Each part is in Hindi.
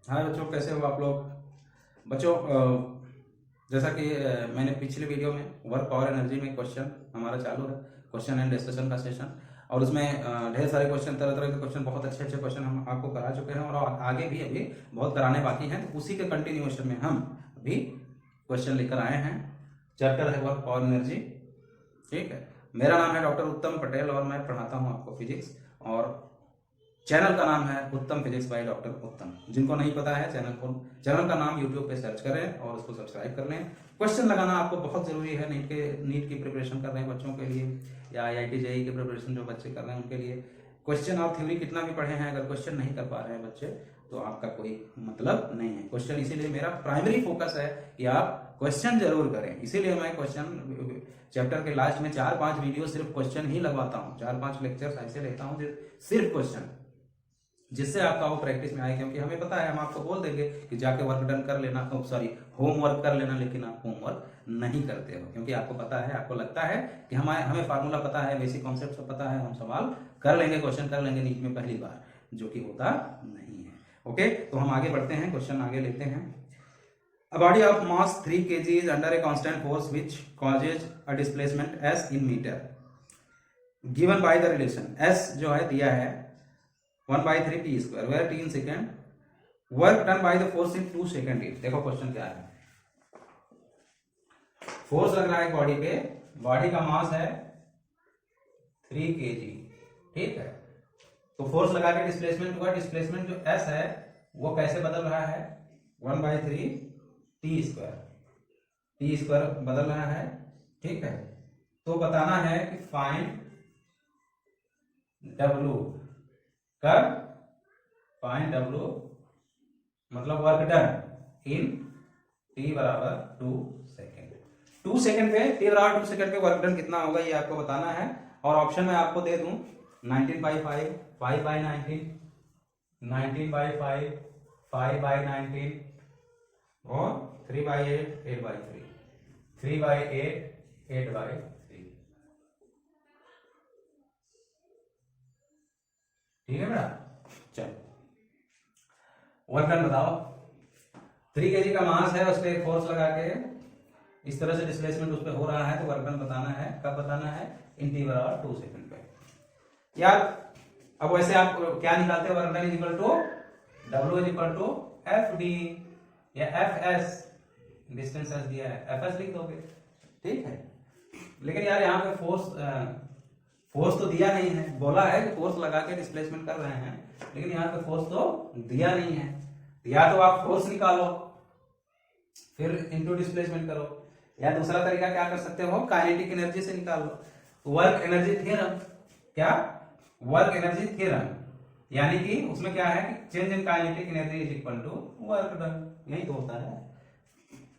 हाय बच्चों, कैसे हो आप लोग। बच्चों जैसा कि मैंने पिछले वीडियो में वर्क पावर एनर्जी में क्वेश्चन हमारा चालू है, क्वेश्चन एंड डिस्कशन का सेशन। और उसमें ढेर सारे क्वेश्चन, तरह तरह के क्वेश्चन, बहुत अच्छे अच्छे क्वेश्चन हम आपको करा चुके हैं और आगे भी अभी बहुत कराने बाकी हैं। तो उसी के कंटिन्यूएशन में हम अभी क्वेश्चन लेकर आए हैं। चैप्टर है वर्क पावर एनर्जी। ठीक है, मेरा नाम है डॉक्टर उत्तम पटेल और मैं पढ़ाता हूँ आपको फिजिक्स। और चैनल का नाम है उत्तम फिजिक्स बाय डॉक्टर उत्तम। जिनको नहीं पता है चैनल का नाम यूट्यूब पे सर्च करें और उसको सब्सक्राइब कर लें। क्वेश्चन लगाना आपको बहुत जरूरी है। नीट की प्रिपरेशन कर रहे हैं बच्चों के लिए, या IIT JEE की प्रिपरेशन जो बच्चे कर रहे हैं उनके लिए। क्वेश्चन आप थ्योरी कितना भी पढ़े हैं, अगर क्वेश्चन नहीं कर पा रहे हैं बच्चे तो आपका कोई मतलब नहीं है। क्वेश्चन इसीलिए मेरा प्राइमरी फोकस है कि आप क्वेश्चन जरूर करें। इसीलिए मैं क्वेश्चन चैप्टर के लास्ट में 4-5 वीडियो सिर्फ क्वेश्चन ही लगवाता हूँ, 4-5 लेक्चर्स ऐसे लेता हूँ सिर्फ क्वेश्चन, जिससे आपका वो प्रैक्टिस में आए। क्योंकि हमें पता है, हम आपको बोल देंगे कि जाके वर्क डन कर लेना, होमवर्क कर लेना, लेकिन आप होमवर्क नहीं करते हो। क्योंकि आपको पता है, आपको लगता है कि हमें फार्मूला पता है, बेसिक कॉन्सेप्ट सब पता है, हम सवाल कर लेंगे, क्वेश्चन कर लेंगे नीट में पहली बार, जो कि होता नहीं है। ओके, तो हम आगे बढ़ते हैं, क्वेश्चन आगे लेते हैं। A body of mass 3 kg is under a constant force which causes a displacement s in meter given by the relation s जो है दिया है 1/3 t square where t in second, work done by the force in 2 second each। देखो क्वेश्चन क्या है। फोर्स लग रहा है बॉडी पे, बॉडी का मास है 3 kg। ठीक है, तो फोर्स लगा के डिस्प्लेसमेंट हुआ। डिस्प्लेसमेंट जो s है वो कैसे बदल रहा है, 1/3 टी स्क्वायर बदल रहा है। ठीक है, तो बताना है कि फाइंड W, कर फाइंड W मतलब वर्क डन इन t बराबर 2 सेकेंड। 2 सेकेंड पे t बराबर 2 सेकेंड पे वर्क डन कितना होगा ये आपको बताना है। और ऑप्शन में आपको दे दूं 19/5, 5/19, 19/5, 5/19 और 3/8, 8/3, 3/8, 8/3। ठीक है बेटा, चलो वर्क डन बताओ। 3 kg का मास है, उस पर एक फोर्स लगा के इस तरह से डिस्प्लेसमेंट उस पर हो रहा है, तो वर्क डन बताना है। कब बताना है, इन t बराबर 2 सेकंड पे। यार अब वैसे आप क्या निकालते हैं, work done is equal to W is equal to FD या FS, डिस्टेंस एस दिया है, FS लिख दोगे। ठीक है, लेकिन यार यहाँ पे फोर्स तो दिया नहीं है। बोला है कि फोर्स लगा के डिस्प्लेसमेंट कर रहे हैं, लेकिन यहाँ पे फोर्स तो दिया नहीं है। या तो आप फोर्स निकालो फिर इनटू डिस्प्लेसमेंट करो, या दूसरा तरीका क्या कर सकते हो, काइनेटिक एनर्जी से निकाल लो। वर्क एनर्जी थ्योरम, क्या वर्क एनर्जी थ्योरम, यानी कि उसमें क्या है कि change in kinetic energy is equal to work done, यही तो होता है।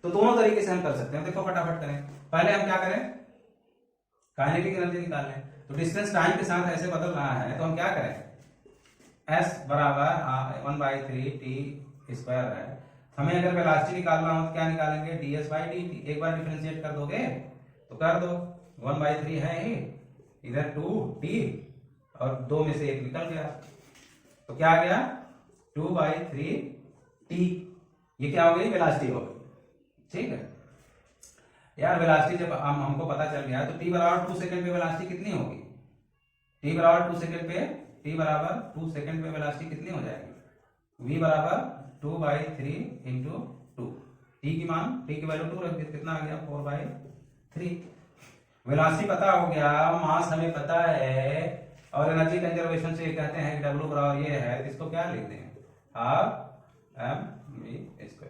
तो दोनों तरीके से हम कर सकते हैं। देखो फटाफट करें। पहले हम क्या करें, काइनेटिक एनर्जी निकाल लें। तो डिस्टेंस टाइम के साथ ऐसे बदल रहा है, तो हम क्या करें, s बराबर 1/3 t स्क्वायर है। हमें अगर वेलोसिटी निकालना हो तो क्या निकालेंगे, ds/dt। एक बार डिफरेंशिएट कर दोगे तो कर दो, 1/3 है ही, इधर 2t और 2 में से 1 निकल गया, तो क्या आ गया 2/3t। ये क्या हो गई, वेलोसिटी हो गई। ठीक है यार, वेलोसिटी जब हमको पता चल गया तो t बराबर 2 सेकंड पे वेलोसिटी कितनी होगी, t बराबर 2 सेकंड पे, t बराबर 2 सेकंड पे वेलोसिटी कितनी हो जाएगी, v बराबर 2/3 इंटू 2। t की मान, t की वैल्यू 2 रख दी, कितना आ गया 4/3। वेलोसिटी पता हो गया, मास हमें पता है, और एनर्जी कंजर्वेशन से कहते हैं कि W बराबर ये है, तो इसको क्या लिख दें, हाफ mv²।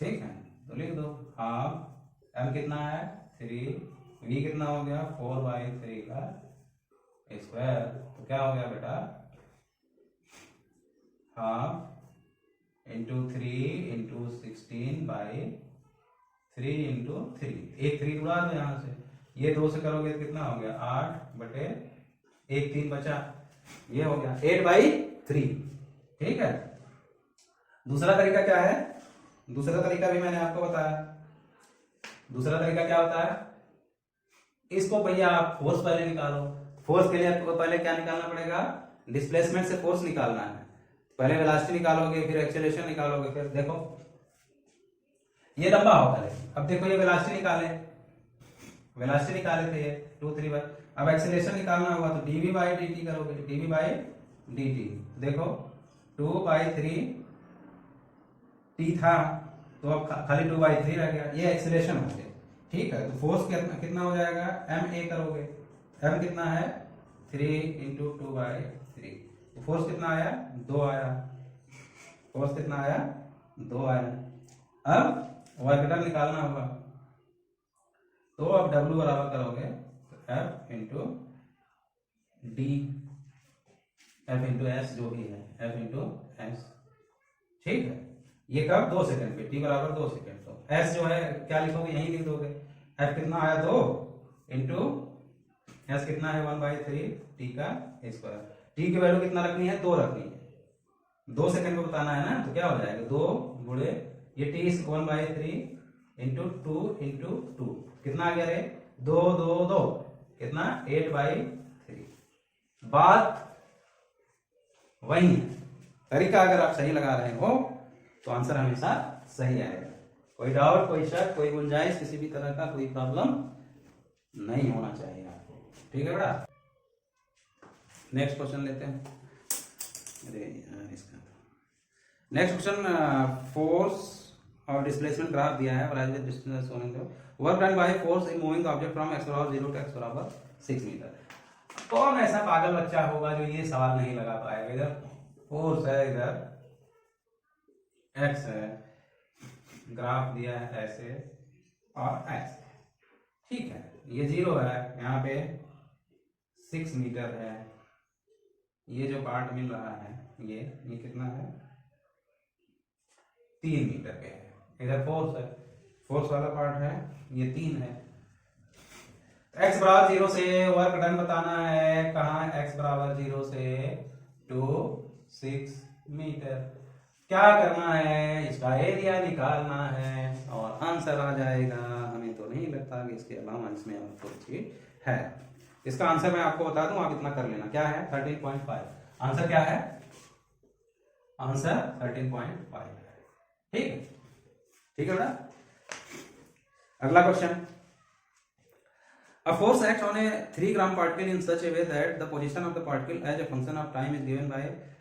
ठीक है, तो लिख दो हाफ m कितना है 3, v कितना हो गया 4/3 का स्क्वायर, तो क्या हो गया बेटा हाफ इंटू 3 इंटू 16/3 इंटू 3। एक 3 उड़ा दो यहां से, ये 2 से करोगे तो कितना हो गया 8/1, 3 बचा, ये हो गया 8/3। ठीक है, दूसरा तरीका क्या है, दूसरा तरीका भी मैंने आपको बताया। दूसरा तरीका क्या होता है, इसको भैया आप फोर्स पहले निकालो। फोर्स के लिए आपको पहले क्या निकालना पड़ेगा, डिस्प्लेसमेंट से फोर्स निकालना है। पहले वेलोसिटी निकालोगे, फिर एक्सेलरेशन निकालोगे, फिर देखो ये लंबा होता है। अब देखो ये वेलोसिटी निकाले थे ये 2 3 बार। अब एक्सेलरेशन निकालना होगा तो dv बाई dt करोगे, dv बाई dt। देखो 2/3 t था, तो अब खाली 2/3 रह गया, ये एक्सेलरेशन हो गया। ठीक है, तो फोर्स कितना हो जाएगा, ma करोगे, m कितना है 3 × 2/3, तो फोर्स कितना आया 2 आया, फोर्स कितना आया 2 आया। अब वर्क डन निकालना होगा, तो अब W बराबर करोगे F into D, F into S जो भी है, F इंटू एस। ठीक है, ये कब 2 सेकंड पे, t बराबर 2 सेकंड। तो s जो है क्या लिखोगे, यही लिख दोगे, F कितना आया 2 इंटू s कितना है 1/3 t का स्क्वायर। t की वैल्यू कितना रखनी है, 2 रखनी है, 2 सेकंड में बताना है ना, तो क्या हो जाएगा 2 गुणे ये t 1/3 इंटू 2 इंटू 2 कितना आ गया रे, 2 2 2 कितना 8/3। बात वही है, तरीका अगर आप सही लगा रहे हो तो आंसर हमेशा सही आएगा। कोई डाउट, कोई शक, कोई गुंजाइश, किसी भी तरह का कोई प्रॉब्लम नहीं होना चाहिए आपको। ठीक है बेटा, नेक्स्ट क्वेश्चन लेते हैं। अरे यार इसका नेक्स्ट क्वेश्चन, फोर्स और डिस्प्लेसमेंट ग्राफ दिया है, work done by force in moving object from x बराबर 0 टू x बराबर 6 मीटर। कौन ऐसा पागल बच्चा होगा जो ये सवाल नहीं लगा पाएगा। इधर फोर्स है, इधर x है, ग्राफ दिया है ऐसे और ऐसे, ठीक है, ये 0 है, यहाँ पे 6 मीटर है, ये जो पार्ट मिल रहा है ये कितना है 3 मीटर पे है। इधर फोर्स है, फोर्स वाला पार्ट है, ये 3 है। x बराबर 0 से वर्क डन बताना है, कहाँ x बराबर 0 से 2 6 मीटर। क्या करना है, इसका एरिया निकालना है और आंसर आ जाएगा। हमें तो नहीं लगता कि इसके अलावा इसमें और कोई चीज है। इसका आंसर मैं आपको बता दूं, आप इतना कर लेना, क्या है 13.5। आंसर क्या है, आंसर 13.5। ठीक ठीक है बेटा। अगला question, a force acts on a 3 gram particle in such a way that the position of the particle as a function of time is given by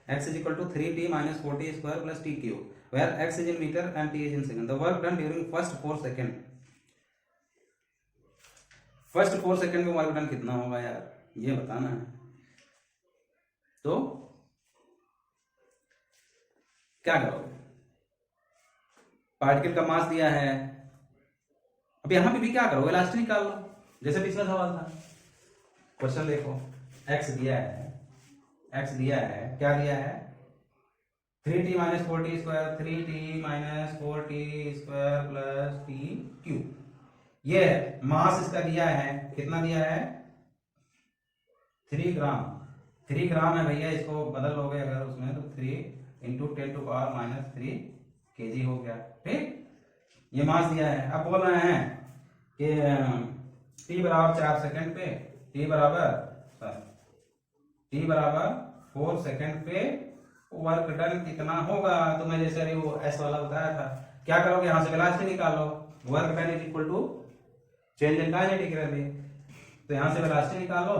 x is equal to 3t minus 4t square plus t cube, where x is in meter and t is in second. The work done during first 4 second, first 4 second में वर्क डन कितना होगा यार, ये बताना है। तो क्या करोगे, पार्टिकल का मास दिया है, अब यहां पे भी क्या करोगे, वेलोसिटी निकाल लो, जैसे पिछला सवाल था। क्वेश्चन देखो, x दिया है, क्या दिया है 3t minus 4t square, 3t minus 4t square plus t cube. ये मास इसका दिया है, कितना दिया है 3 ग्राम। 3 ग्राम है भैया, इसको बदल लोगे अगर उसमें तो 3 into 10 to power minus 3 kg हो गया। ठीक, ये मास दिया है। अब बोल रहे हैं कि t बराबर 4 सेकंड पे, t बराबर 4 सेकंड पे वर्क डन कितना होगा। तो मैं जैसे अभी वो एस वाला बताया था, क्या करोगे, यहां से वेलोसिटी निकालो, work done is equal to change in kinetic energy. तो यहां से वेलोसिटी निकालो,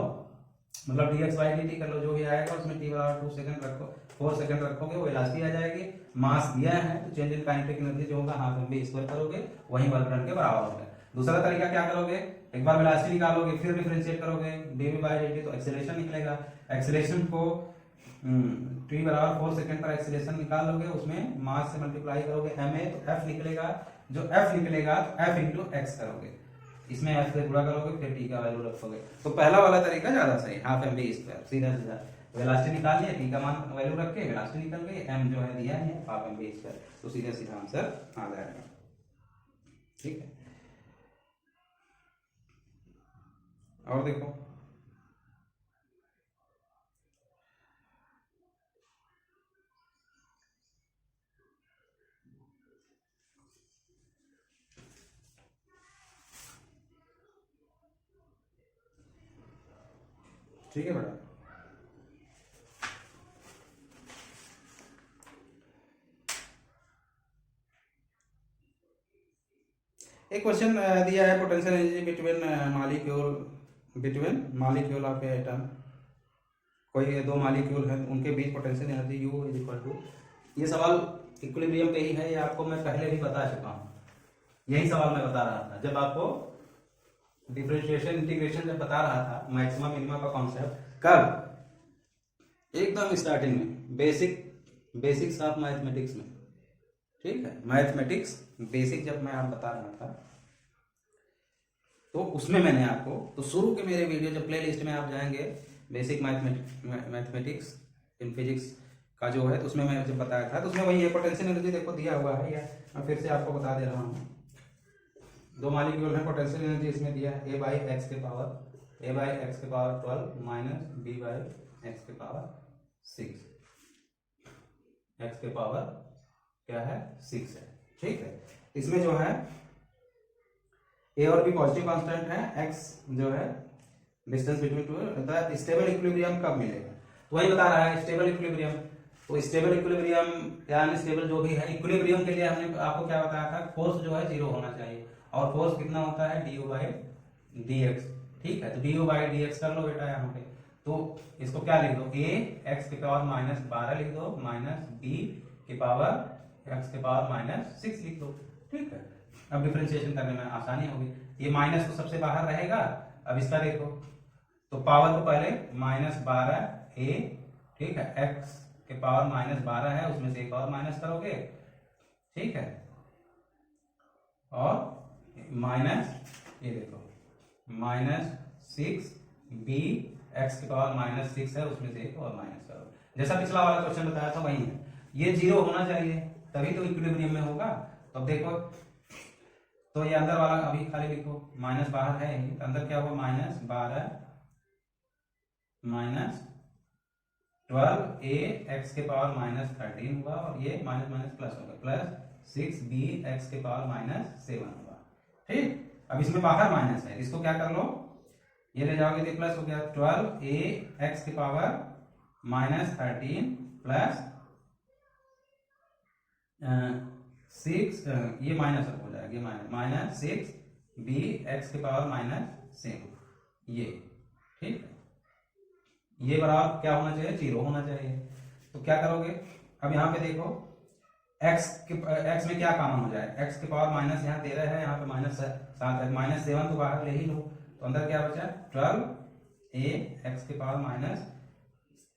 मतलब dx बाई dt कर लो, जो भी आएगा उसमें t बराबर 2 सेकंड रखो, 4 सेकंड रखोगे, वो वेलोसिटी आ जाएगी। मास दिया है तो चेंज इन काइनेटिक एनर्जी जो होगा हाफ एम स्क्वायर करोगे, वही वर्क डन के बराबर होगा। दूसरा तरीका क्या करोगे, एक बार वेलोसिटी निकालोगे फिर डिफरेंशिएट करोगे dv बाई dt, तो एक्सेलरेशन निकलेगा। एक्सेलरेशन को t बराबर 4 सेकंड पर एक्सेलरेशन निकाल लोगे, उसमें मास से मल्टीप्लाई करोगे ma, तो f निकलेगा। जो f निकलेगा तो f इंटू एक्स करोगे, इसमें f से गुणा करोगे, फिर t का वैल्यू रखोगे। तो पहला वाला तरीका ज्यादा सही, हाफ एम बी स्क्वायर, सीधा सीधा वेलोसिटी निकाल लिया, t का मान वैल्यू रख के वेलोसिटी निकल गई, m जो है दिया है हाफ एम बी स्क्वायर, तो सीधा सीधा आंसर आ जाएगा। ठीक है, और देखो ठीक है बेटा। एक क्वेश्चन दिया है potential energy between molecule of atom. कोई दो मॉलिक्यूल हैं, उनके बीच potential energy U is equal to. ये सवाल इक्विलिब्रियम पे ही है, ये आपको मैं पहले भी बता चुका हूँ। यही सवाल मैं बता रहा था जब आपको डिफरेंशिएशन इंटीग्रेशन जब बता रहा था, मैक्सिमम मिनिमम का कॉन्सेप्ट। कब? एकदम स्टार्टिंग में, बेसिक्स ऑफ मैथमेटिक्स में। ठीक है, मैथमेटिक्स बेसिक जब मैं आप बता रहा था तो उसमें मैंने आपको, तो शुरू के मेरे वीडियो जब प्ले लिस्ट में आप जाएंगे, बेसिक मैथमेटिक्स इन फिजिक्स का जो है, तो उसमें मैं जब बताया था, तो उसमें वही है पोटेंशियल एनर्जी देखो दिया हुआ है, या मैं फिर से आपको बता दे रहा हूँ। दो मॉलिक्यूल है, पोटेंशियल एनर्जी इसमें दिया है a बाई एक्स के power 12 minus b by x के पावर 6, एक्स के पावर क्या है 6 है। ठीक है, इसमें जो है a और b पॉजिटिव कांस्टेंट है, x जो है distance between two. Stable equilibrium कब मिलेगा? तो वही बता रहा है स्टेबल इक्विलिब्रियम। तो स्टेबल इक्विलिब्रियम या अनस्टेबल जो भी है, इक्विलिब्रियम के लिए हमने आपको क्या बताया था, फोर्स जो है 0 होना चाहिए, और फोर्स कितना होता है du बाई dx। ठीक है, तो du बाई dx कर लो बेटा यहाँ पे। तो इसको क्या लिख दो, a x के पावर माइनस 12 लिख दो, माइनस b के पावर x के पावर माइनस 6 लिख दो। ठीक है, अब डिफरेंशिएशन करने में आसानी होगी। ये माइनस तो सबसे बाहर रहेगा। अब इसका देखो, तो पावर तो पहले -12a, ठीक है, x के पावर -12 है, उसमें से एक और माइनस करोगे। ठीक है, और माइनस ये देखो -6b, x के पावर -6 है, उसमें से एक और माइनस करो। जैसा पिछला वाला क्वेश्चन बताया था वही है, ये 0 होना चाहिए तभी तो इक्विलिब्रियम में होगा। तो अब देखो, तो ये अंदर वाला अभी खाली लिखो, माइनस बाहर है ही, तो अंदर क्या होगा, -12 माइनस 12a x के पावर -13 होगा, और ये माइनस माइनस प्लस होगा, प्लस 6b x के पावर -7 होगा। ठीक, अब इसमें बाहर माइनस है, इसको क्या कर लो, ये ले जाओगे तो प्लस हो गया, 12a x के पावर -13 प्लस 6, ये माइनस हो जाएगा, ये माइनस 6b x के पावर -7, ये। ठीक है, ये बराबर क्या होना चाहिए, 0 होना चाहिए। तो क्या करोगे, अब यहाँ पे देखो, x में क्या कॉमन हो जाए, x के पावर माइनस यहाँ 13 है, यहाँ पे -7 है, -7 तो बाहर ले ही लो, तो अंदर क्या बचा, 12a x के पावर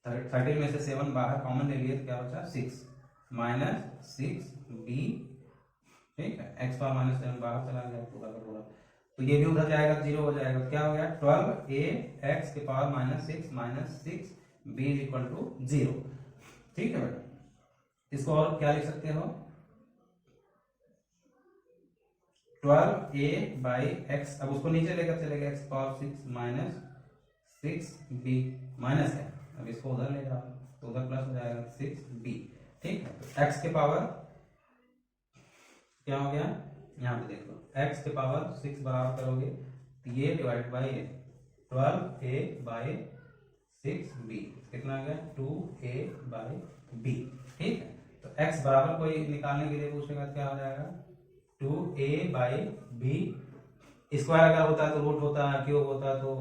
-13 में से 7 बाहर कॉमन ले लिए, तो क्या बचा 6 -6b। ठीक है, x पावर -7 बाहर चला गया पूरा का पूरा, तो ये भी उधर जाएगा, 0 हो जाएगा। तो क्या हो गया, 12a x के power -6b is equal to 0। ठीक है बेटा, इसको और क्या लिख सकते हो, 12a बाई x, अब उसको नीचे लेकर चलेगा, x पावर 6 6b माइनस है, अब इसको उधर ले जाओ तो उधर प्लस हो जाएगा 6b। ठीक है, तो x के पावर क्या हो गया, यहाँ पे देखो, x के पावर 6 बराबर करोगे तो ये divide by 12a by 6b कितना आ गया, 2a बाई b। ठीक है, तो x बराबर कोई निकालने के लिए पूछेगा, क्या हो जाएगा, 2a बाई b। स्क्वायर अगर होता है तो रूट होता है, क्यूब होता है, तो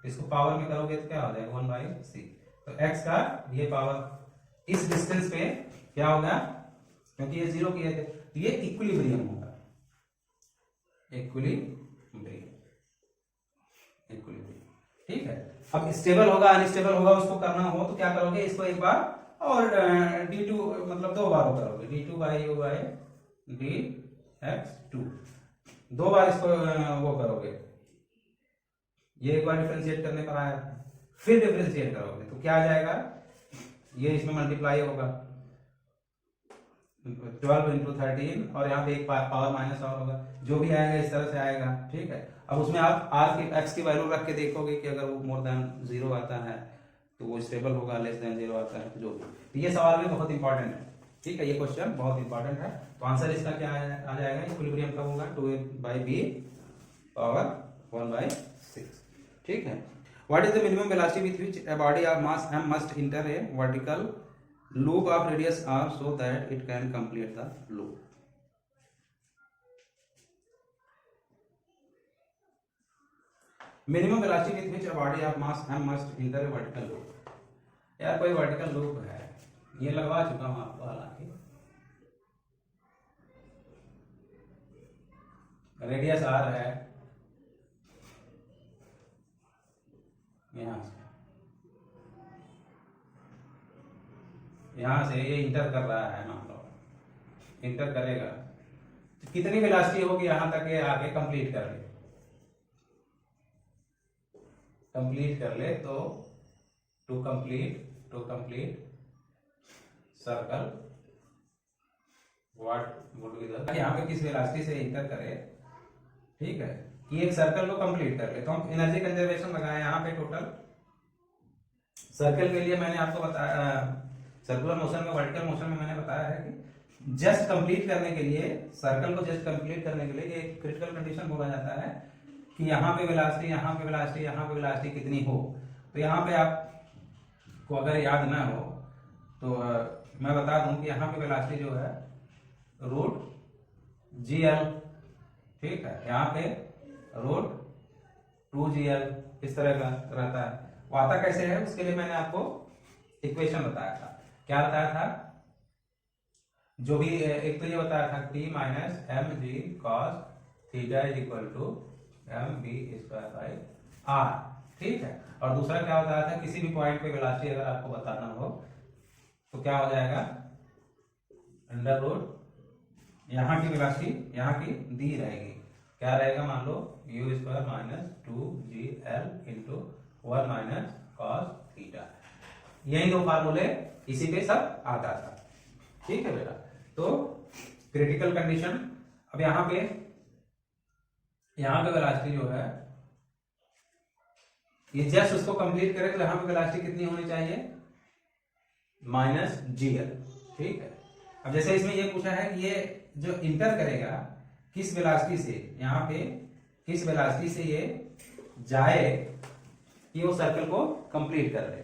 इसको पावर में करोगे तो क्या हो जाएगा, 1/6। तो x का ये पावर इस डिस्टेंस पे क्या होगा, क्योंकि ये 0 किए थे, तो ये इक्विलिब्रियम होगा, इक्विलिब्रियम। ठीक है, अब स्टेबल होगा अनस्टेबल होगा उसको करना हो तो क्या करोगे, इसको एक बार और d2 मतलब 2 बार करोगे, d2 by u by dx2, 2 बार इसको वो करोगे, ये एक बार डिफरेंशिएट करने पर आया, फिर डिफरेंशिएट करोगे तो क्या आ जाएगा, ये इसमें मल्टीप्लाई होगा 12 × 13, और यहाँ पे एक पावर माइनस और होगा, जो भी आएगा इस तरह से आएगा। ठीक है, अब उसमें आप x की वैल्यू रख के देखोगे कि अगर वो मोर देन 0 आता है तो वो स्टेबल होगा, लेस देन 0 आता है तो जो भी। तो ये सवाल में बहुत इंपॉर्टेंट है। ठीक है, ये क्वेश्चन बहुत इंपॉर्टेंट है। तो आंसर इसका क्या आ जाएगा, इक्विलिब्रियम कब होगा, 2a/b पावर 1/6। ठीक है, what is the minimum velocity with which a body of mass m must inter A vertical loop of radius r so that it can complete the loop। Minimum velocity with which a body of mass m must inter A vertical loop. यार कोई वर्टिकल लूप है, ये लगवा चुका हूं आपको, हालांकि रेडियस r है, यहां से ये इंटर कर रहा है, मान लो इंटर करेगा, तो कितनी वेलोसिटी होगी यहां तक ये आगे कंप्लीट कर ले, तो to complete circle what would be the, यहाँ पे किस वेलोसिटी से इंटर करे, ठीक है, कि एक सर्कल को कंप्लीट कर ले। तो हम एनर्जी कंजर्वेशन लगाए यहाँ पे टोटल। सर्कल के लिए मैंने आपको बताया, सर्कुलर मोशन में, वर्टिकल मोशन में मैंने बताया है कि जस्ट कंप्लीट करने के लिए, सर्कल को जस्ट कंप्लीट करने के लिए एक क्रिटिकल कंडीशन बोला जाता है कि यहाँ पे वेलोसिटी, यहाँ पे वेलोसिटी, यहाँ पे वेलोसिटी कितनी हो। तो यहाँ पे आपको अगर याद ना हो तो मैं बता दूं कि यहाँ पे वेलोसिटी जो है रूट GL, ठीक है, यहाँ पे रूट 2GL इस तरह का रहता है। वो आता कैसे है, उसके लिए मैंने आपको इक्वेशन बताया था। क्या बताया था, जो भी एक तो ये बताया था T minus mg cos theta is equal to mv square by r, ठीक है। और दूसरा क्या बताया था, किसी भी पॉइंट पे वेलोसिटी अगर आपको बताना हो तो क्या हो जाएगा, अंडर रूट यहाँ की वेलोसिटी यहाँ की दी रहेगी, क्या रहेगा, मान लो u square minus 2gl into 1 minus cos theta. यही दो फार्मूले इसी पे सब आता था, ठीक है बेटा। तो क्रिटिकल कंडीशन, अब यहाँ पे वेलोसिटी जो है ये जस्ट उसको कंप्लीट करें तो यहाँ पे वेलोसिटी कितनी होनी चाहिए, -GL, ठीक है। अब जैसे इसमें ये पूछा है कि ये जो इंटर करेगा किस वेलोसिटी से, यहाँ पे किस वेलोसिटी से ये जाए कि वो सर्कल को कंप्लीट कर ले,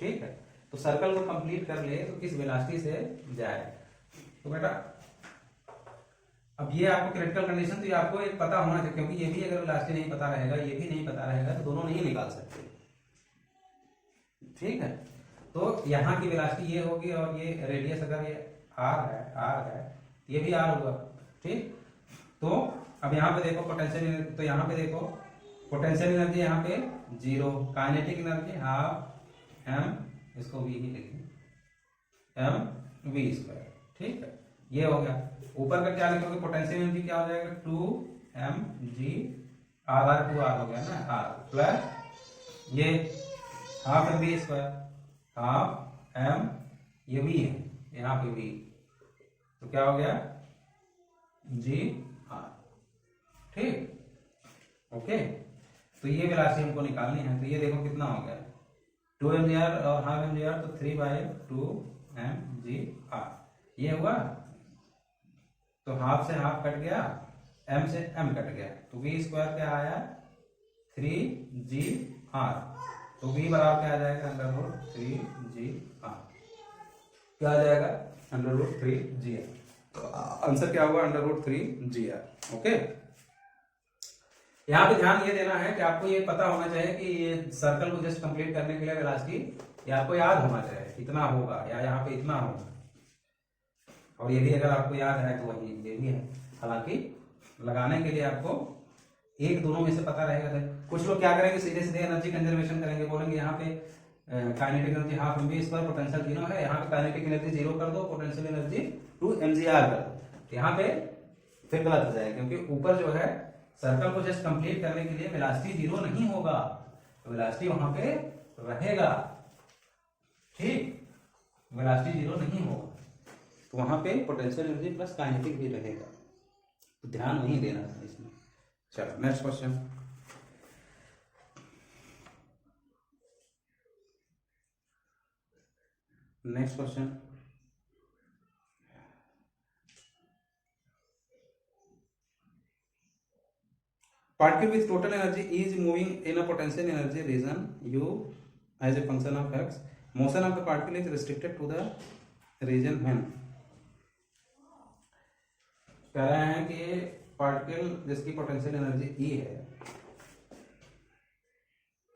ठीक है। तो सर्कल को कंप्लीट कर ले तो किस वेलोसिटी से जाए। तो बेटा अब ये आपको क्रिटिकल कंडीशन, तो ये आपको एक पता होना चाहिए, क्योंकि ये भी अगर वेलोसिटी नहीं पता रहेगा, ये भी नहीं पता रहेगा, तो दोनों नहीं निकाल सकते, ठीक है। तो यहाँ की वेलोसिटी ये होगी और ये रेडियस अगर ये r है, ये भी r होगा, ठीक। तो अब यहाँ पे देखो पोटेंशियल, तो यहाँ पे देखो पोटेंशियल एनर्जी यहाँ पे 0, काइनेटिक एनर्जी हाफ m, इसको v ही लिखेंगे, mv स्क्वायर, ठीक है। ये हो गया। ऊपर का क्या लिखोगे, पोटेंशियल एनर्जी क्या हो जाएगा, 2mg r 2r हो गया ना, r प्लस ये half mv square, half m, ये v है यहाँ पे v, तो क्या हो गया g r, ठीक, ओके। तो ये वेलोसिटी हमको निकालनी है, तो ये देखो कितना हो गया, 2mgr और हाफ mgr, तो 3/2mgr, ये हुआ। तो हाफ से हाफ कट गया, m से m कट गया, तो v स्क्वायर क्या आया 3gr, तो v बराबर क्या आ जाएगा, अंडर रूट 3gr, क्या आ जाएगा, अंडर रूट 3gr। तो आंसर क्या होगा, अंडर रूट 3gr, ओके। यहाँ पे ध्यान ये देना है कि आपको ये पता होना चाहिए कि ये सर्कल को जस्ट कंप्लीट करने के लिए वेलोसिटी ये आपको याद होना चाहिए, इतना होगा या यहाँ पे इतना होगा, और ये भी अगर आपको याद है तो वही ये भी है। हालांकि लगाने के लिए आपको एक दोनों में से पता रहेगा। तो कुछ लोग क्या करेंगे, सीधे सीधे एनर्जी कंजर्वेशन करेंगे, बोलेंगे यहाँ पे kinetic energy half mv square, potential 0 है, यहाँ पे काइनेटिक एनर्जी 0 कर दो, पोटेंशियल एनर्जी 2mgr कर दो। यहाँ पे फिर गलत हो जाएगा, क्योंकि ऊपर जो है सर्कल को जस्ट कंप्लीट करने के लिए वेलोसिटी 0 नहीं होगा, वेलोसिटी वहां पे रहेगा, ठीक, वेलोसिटी 0 नहीं होगा, तो वहां पे पोटेंशियल एनर्जी प्लस काइनेटिक भी रहेगा, तो ध्यान नहीं देना है इसमें। चलो next question, next question, particle with total energy is moving in a potential energy region u as a function of x. Motion of the particle is restricted to the region when. कह रहे हैं कि पार्टिकल जिसकी पोटेंशियल एनर्जी E है,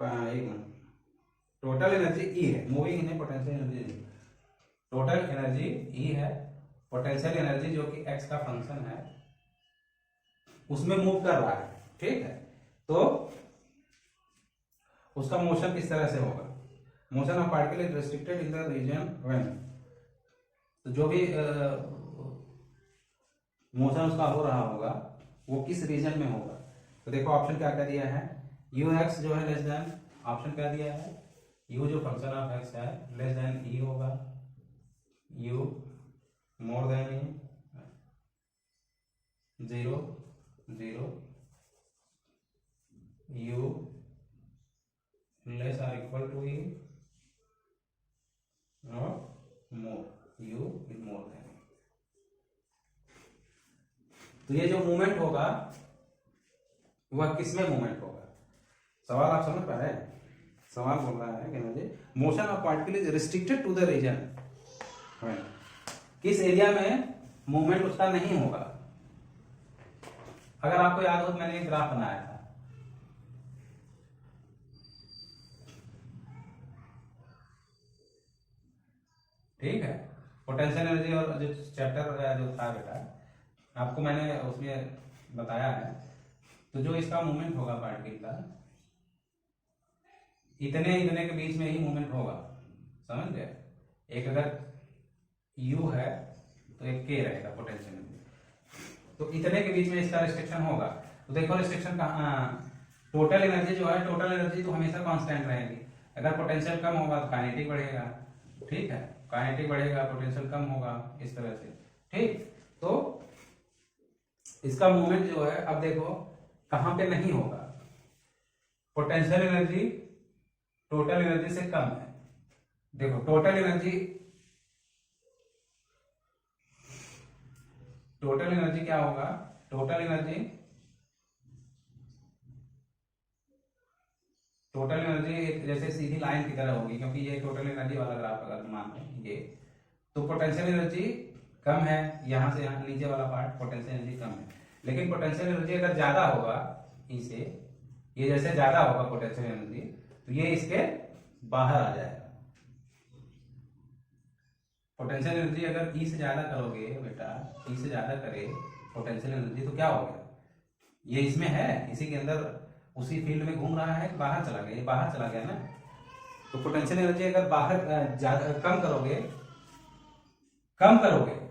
एक मिनट, टोटल एनर्जी ई है, मूविंग नहीं, पोटेंशियल एनर्जी नहीं, टोटल एनर्जी ई है, पोटेंशियल एनर्जी जो कि एक्स का फंक्शन है उसमें मूव कर रहा है, ठीक है। तो उसका मोशन किस तरह से होगा, motion of particle is restricted in the region when, तो जो भी मोशन उसका हो रहा होगा वो किस रीजन में होगा। तो देखो ऑप्शन क्या क्या दिया है, यू एक्स जो है लेस देन, ऑप्शन क्या दिया है, यू जो फंक्शन ऑफ एक्स है लेस देन ई होगा, U more than E, 0 0, U less or equal to E और more, U is more than. तो ये जो मूवमेंट होगा वह किसमें मूवमेंट होगा, सवाल आप समझ पा रहे हैं, सवाल बोल रहा है कि मुझे motion of particle is restricted to the region, किस एरिया में मूवमेंट उसका नहीं होगा। अगर आपको याद हो तो मैंने एक ग्राफ बनाया था, ठीक है, पोटेंशियल एनर्जी और जो चैप्टर जो था बेटा आपको मैंने उसमें बताया है। तो जो इसका मूवमेंट होगा पार्टिकल का, इतने इतने के बीच में ही मूवमेंट होगा, समझ गए। एक अगर u है तो एक k रहेगा पोटेंशियल एनर्जी, तो इतने के बीच में इसका रिस्ट्रिक्शन होगा। तो देखो रिस्ट्रिक्शन कहाँ, टोटल एनर्जी जो है, टोटल एनर्जी तो हमेशा कांस्टेंट रहेगी, अगर पोटेंशियल कम होगा तो काइनेटिक बढ़ेगा, ठीक है, काइनेटिक बढ़ेगा पोटेंशियल कम होगा, इस तरह से, ठीक। तो इसका मूवमेंट जो है, अब देखो कहां पे नहीं होगा, पोटेंशियल एनर्जी टोटल एनर्जी से कम है। देखो टोटल एनर्जी क्या होगा, टोटल एनर्जी जैसे सीधी लाइन की तरह होगी, क्योंकि ये टोटल एनर्जी वाला ग्राफ अगर मान लें ये, तो पोटेंशियल एनर्जी कम है, यहां से यहाँ नीचे वाला पार्ट पोटेंशियल एनर्जी कम है, लेकिन पोटेंशियल एनर्जी अगर ज्यादा होगा इसे, ये जैसे ज्यादा होगा पोटेंशियल एनर्जी, तो ये इसके बाहर आ जाएगा। पोटेंशियल एनर्जी अगर ई से ज्यादा करोगे बेटा, ई से ज्यादा करे पोटेंशियल एनर्जी, तो क्या हो गया, ये इसमें है, इसी के अंदर उसी फील्ड में घूम रहा है, बाहर चला गया, ये बाहर चला गया ना। तो पोटेंशियल एनर्जी अगर बाहर ज्यादा कम करोगे,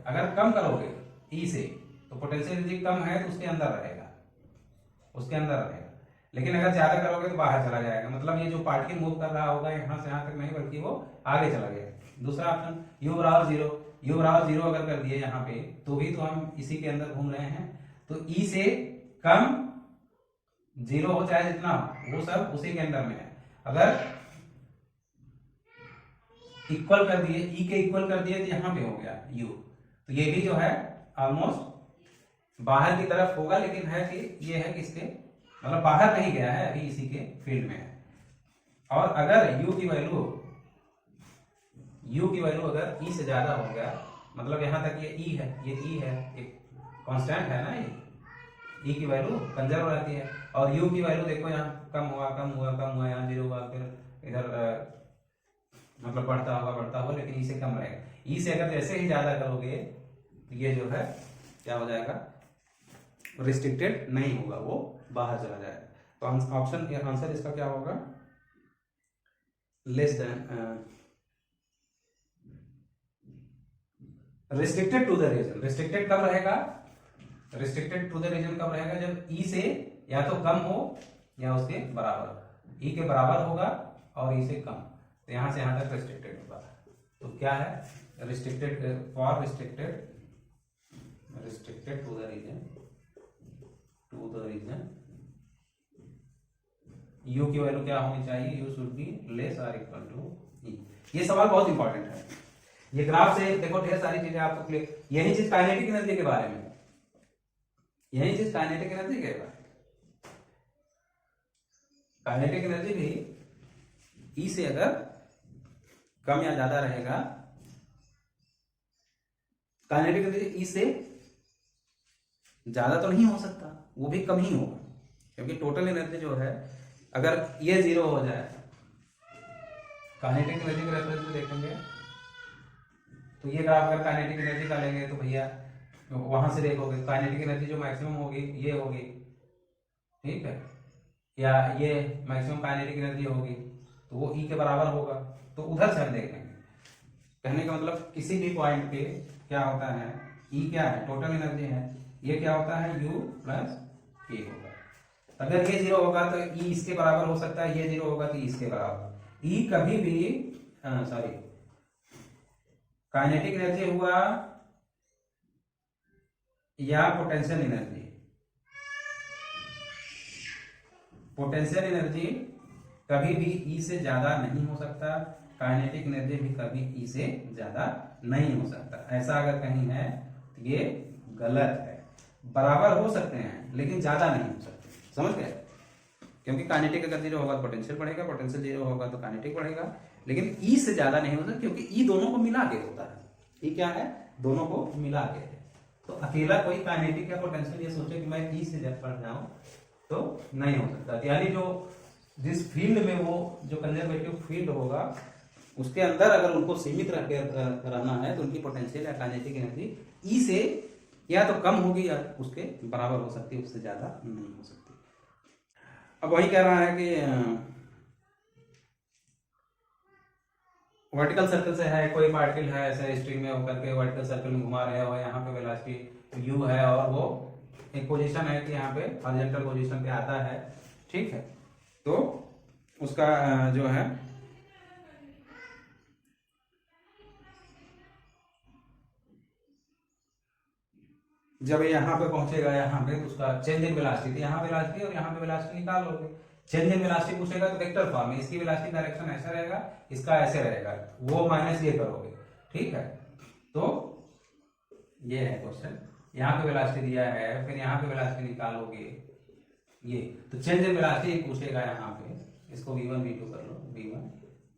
अगर कम करोगे ई से, तो पोटेंशियल एनर्जी कम है तो उसके अंदर रहेगा, लेकिन अगर ज्यादा करोगे तो बाहर चला जाएगा, मतलब ये जो पार्टिकल मूव कर रहा होगा यहां से यहां तक नहीं, बल्कि वो आगे चला गया। दूसरा ऑप्शन u बराबर 0 अगर कर दिए यहाँ पे, तो भी तो हम इसी के अंदर घूम रहे हैं, तो ई से कम 0 हो चाहे जितना हो, वो सब उसी के अंदर में है। अगर इक्वल कर दिए, ई के इक्वल कर दिए, तो यहाँ पे हो गया u, तो ये भी जो है ऑलमोस्ट बाहर की तरफ होगा, लेकिन है कि ये है किसके, मतलब बाहर नहीं गया है, अभी इसी के फील्ड में है। और अगर u की वैल्यू अगर e से ज्यादा हो गया, मतलब यहां तक ये e है, एक कांस्टेंट है ना, ये e की वैल्यू कंजर्व रहती है, और u की वैल्यू देखो यहाँ कम हुआ, यहाँ 0 हुआ, फिर इधर मतलब बढ़ता हुआ, लेकिन e से कम रहेगा। e से अगर जैसे ही ज्यादा करोगे तो ये जो है क्या हो जाएगा, रिस्ट्रिक्टेड नहीं होगा, वो बाहर चला जाएगा। तो ऑप्शन आंसर इसका क्या होगा, less than, restricted to the region. Restricted कब रहेगा, कब रहेगा, जब ई से या तो कम हो या उसके बराबर, ई के बराबर होगा और ई से कम, तो यहां से यहां तक रिस्ट्रिक्टेड होगा। तो क्या है, restricted to the region, u की वैल्यू क्या होनी चाहिए, u should be less or equal to E. ये सवाल बहुत इंपॉर्टेंट है, ये ग्राफ से देखो ढेर सारी चीजें आपको क्लियर, यही चीज काइनेटिक एनर्जी के बारे में, काइनेटिक एनर्जी भी ई से अगर कम या ज्यादा रहेगा, काइनेटिक एनर्जी ई से ज्यादा तो नहीं हो सकता, वो भी कम ही होगा, क्योंकि टोटल एनर्जी जो है अगर ये जीरो हो जाए, काइनेटिक एनर्जी के रेफरेंस में देखेंगे तो ये ग्राफ अगर काइनेटिक एनर्जी का लेंगे तो भैया वहां से देखोगे काइनेटिक एनर्जी जो मैक्सिमम होगी ये होगी, ठीक है, या ये मैक्सिमम काइनेटिक एनर्जी होगी तो वो E के बराबर होगा। तो उधर से हम देखेंगे, कहने का मतलब किसी भी पॉइंट पे क्या होता है, E क्या है, टोटल एनर्जी है, ये क्या होता है U प्लस K होगा। अगर ये जीरो होगा तो E इसके बराबर हो सकता है, ये जीरो होगा तो E इसके बराबर। E कभी भी सॉरी काइनेटिक एनर्जी हुआ या पोटेंशियल एनर्जी, पोटेंशियल एनर्जी कभी भी E से ज्यादा नहीं हो सकता, काइनेटिक एनर्जी भी कभी E से ज्यादा नहीं हो सकता। ऐसा अगर कहीं है तो ये गलत है। बराबर हो सकते हैं लेकिन ज्यादा नहीं हो सकते, समझ गए? क्योंकि काइनेटिक अगर जीरो होगा तो पोटेंशियल बढ़ेगा, पोटेंशियल जीरो होगा तो काइनेटिक बढ़ेगा, लेकिन E से ज्यादा नहीं होता क्योंकि E दोनों को मिला के होता है। E क्या है, दोनों को मिला के है। तो अकेला कोई काइनेटिक या पोटेंशियल ये सोचे कि मैं E से ज्यादा बढ़ जाऊं तो नहीं हो सकता। यानी जो जिस फील्ड में वो जो कंजर्वेटिव फील्ड होगा उसके अंदर अगर उनको सीमित रहना है तो उनकी पोटेंशियल या काइनेटिक एनर्जी ई से या तो कम होगी या उसके बराबर हो सकती है, उससे ज्यादा नहीं हो सकती। अब वही कह रहा है कि वर्टिकल सर्कल से है, कोई पार्टिकल है ऐसे स्ट्रिंग में होकर के वर्टिकल सर्कल में घुमा रहे हो, यहाँ पे वेलोसिटी u है और वो एक पोजीशन है कि यहाँ पे हॉरिजॉन्टल पोजीशन पे आता है, ठीक है। तो उसका जो है जब यहाँ पे पहुंचेगा यहाँ पे तो उसका चेंज इन वेलोसिटी, यहाँ वेलोसिटी और यहाँ पे वेलोसिटी निकालोगे। चेंज इन वेलोसिटी पूछेगा तो वेक्टर फॉर्म में, इसकी वेलोसिटी डायरेक्शन ऐसा रहेगा, इसका ऐसे रहेगा, वो माइनस ये करोगे, ठीक है। तो ये है क्वेश्चन, यहाँ पे वेलोसिटी दिया है, फिर यहाँ पे वेलोसिटी निकालोगे ये, तो चेंज इन वेलोसिटी पूछेगा यहाँ पे, इसको v1 v2 कर लो, v1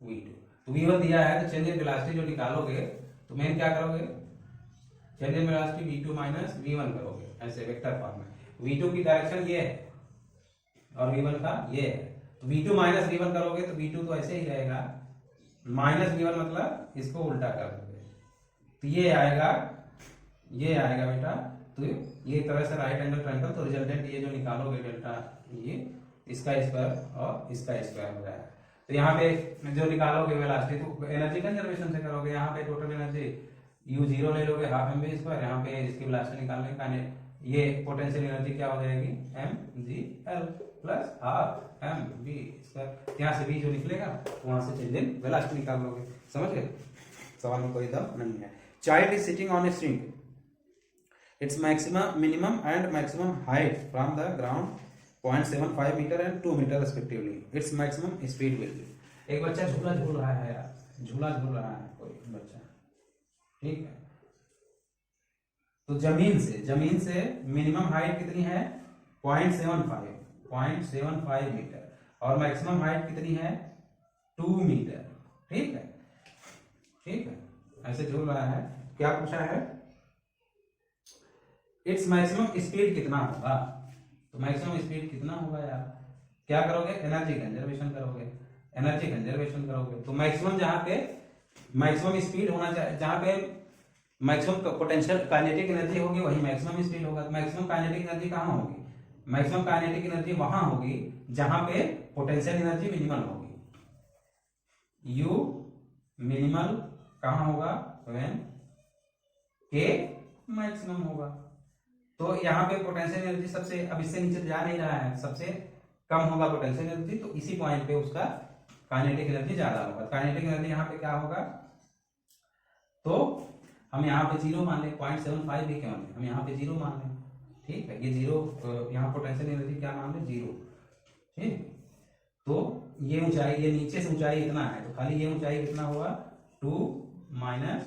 v2। तो v1 दिया है तो चेंज इन वेलोसिटी जो निकालोगे तो मेन क्या करोगे, change in velocity v2 minus v1 करोगे, ऐसे वेक्टर फॉर्म में। v2 की डायरेक्शन ये है और v1 का ये है, तो v2 माइनस v1 करोगे तो v2 तो ऐसे ही रहेगा, माइनस v1 मतलब इसको उल्टा कर दोगे तो ये आएगा बेटा। तो ये तरह से राइट एंगल ट्रायंगल, तो रिजल्टेंट ये जो निकालोगे डेल्टा, ये इसका स्क्वायर और इसका स्क्वायर हो जाएगा। तो यहाँ पे जो निकालोगे वेलोसिटी तो एनर्जी कंजर्वेशन से करोगे, यहाँ पे टोटल एनर्जी u0 ले लोगे हाफ एम वी स्क्वायर, यहाँ पे इसकी वेलोसिटी निकालने का ये पोटेंशियल एनर्जी क्या हो जाएगी mgl plus half M V square, यहाँ से v जो निकलेगा वहां से चेंज इन वेलोसिटी निकाल लोगे, समझ गए? सवाल में कोई दम नहीं है। Child is sitting on a string, it's maximum minimum and maximum height from the ground 0.75 metre and 2 metre respectively, it's maximum speed will be. एक बच्चा झूला झूल रहा है यार, झूला झूल रहा है कोई बच्चा, ठीक है। तो जमीन से मिनिमम हाइट कितनी है 0.75 मीटर और मैक्सिमम हाइट कितनी है 2 मीटर, ठीक है, ठीक है, ऐसे झूल रहा है। क्या पूछा है, इट्स मैक्सिमम स्पीड कितना होगा, तो मैक्सिमम स्पीड कितना होगा यार, क्या करोगे, एनर्जी कंजर्वेशन करोगे, एनर्जी कंजर्वेशन करोगे। तो मैक्सिमम जहां पे मैक्सिमम स्पीड होना चाहिए, जहां पे मैक्सिमम पोटेंशियल काइनेटिक एनर्जी होगी वही मैक्सिमम स्पीड होगा। तो मैक्सिमम काइनेटिक एनर्जी कहाँ होगी, मैक्सिमम काइनेटिक एनर्जी वहां होगी जहां पे पोटेंशियल एनर्जी मिनिमल होगी। यू मिनिमल कहाँ होगा, व्हेन के मैक्सिमम होगा। तो यहाँ पे पोटेंशियल एनर्जी सबसे, अब इससे नीचे जा नहीं रहा है, सबसे कम होगा पोटेंशियल एनर्जी, तो इसी पॉइंट पे उसका काइनेटिक एनर्जी ज्यादा होगा। काइनेटिक एनर्जी यहाँ पे क्या होगा, तो हम यहाँ पे 0 मान लें, 0.75 भी क्यों नहीं, हम यहाँ पे 0 मान लें, ठीक है। ये 0 यहाँ पोटेंशियल एनर्जी क्या मान लें 0, ठीक। तो ये ऊंचाई, ये नीचे से ऊंचाई इतना है, तो खाली ये ऊंचाई कितना होगा 2 माइनस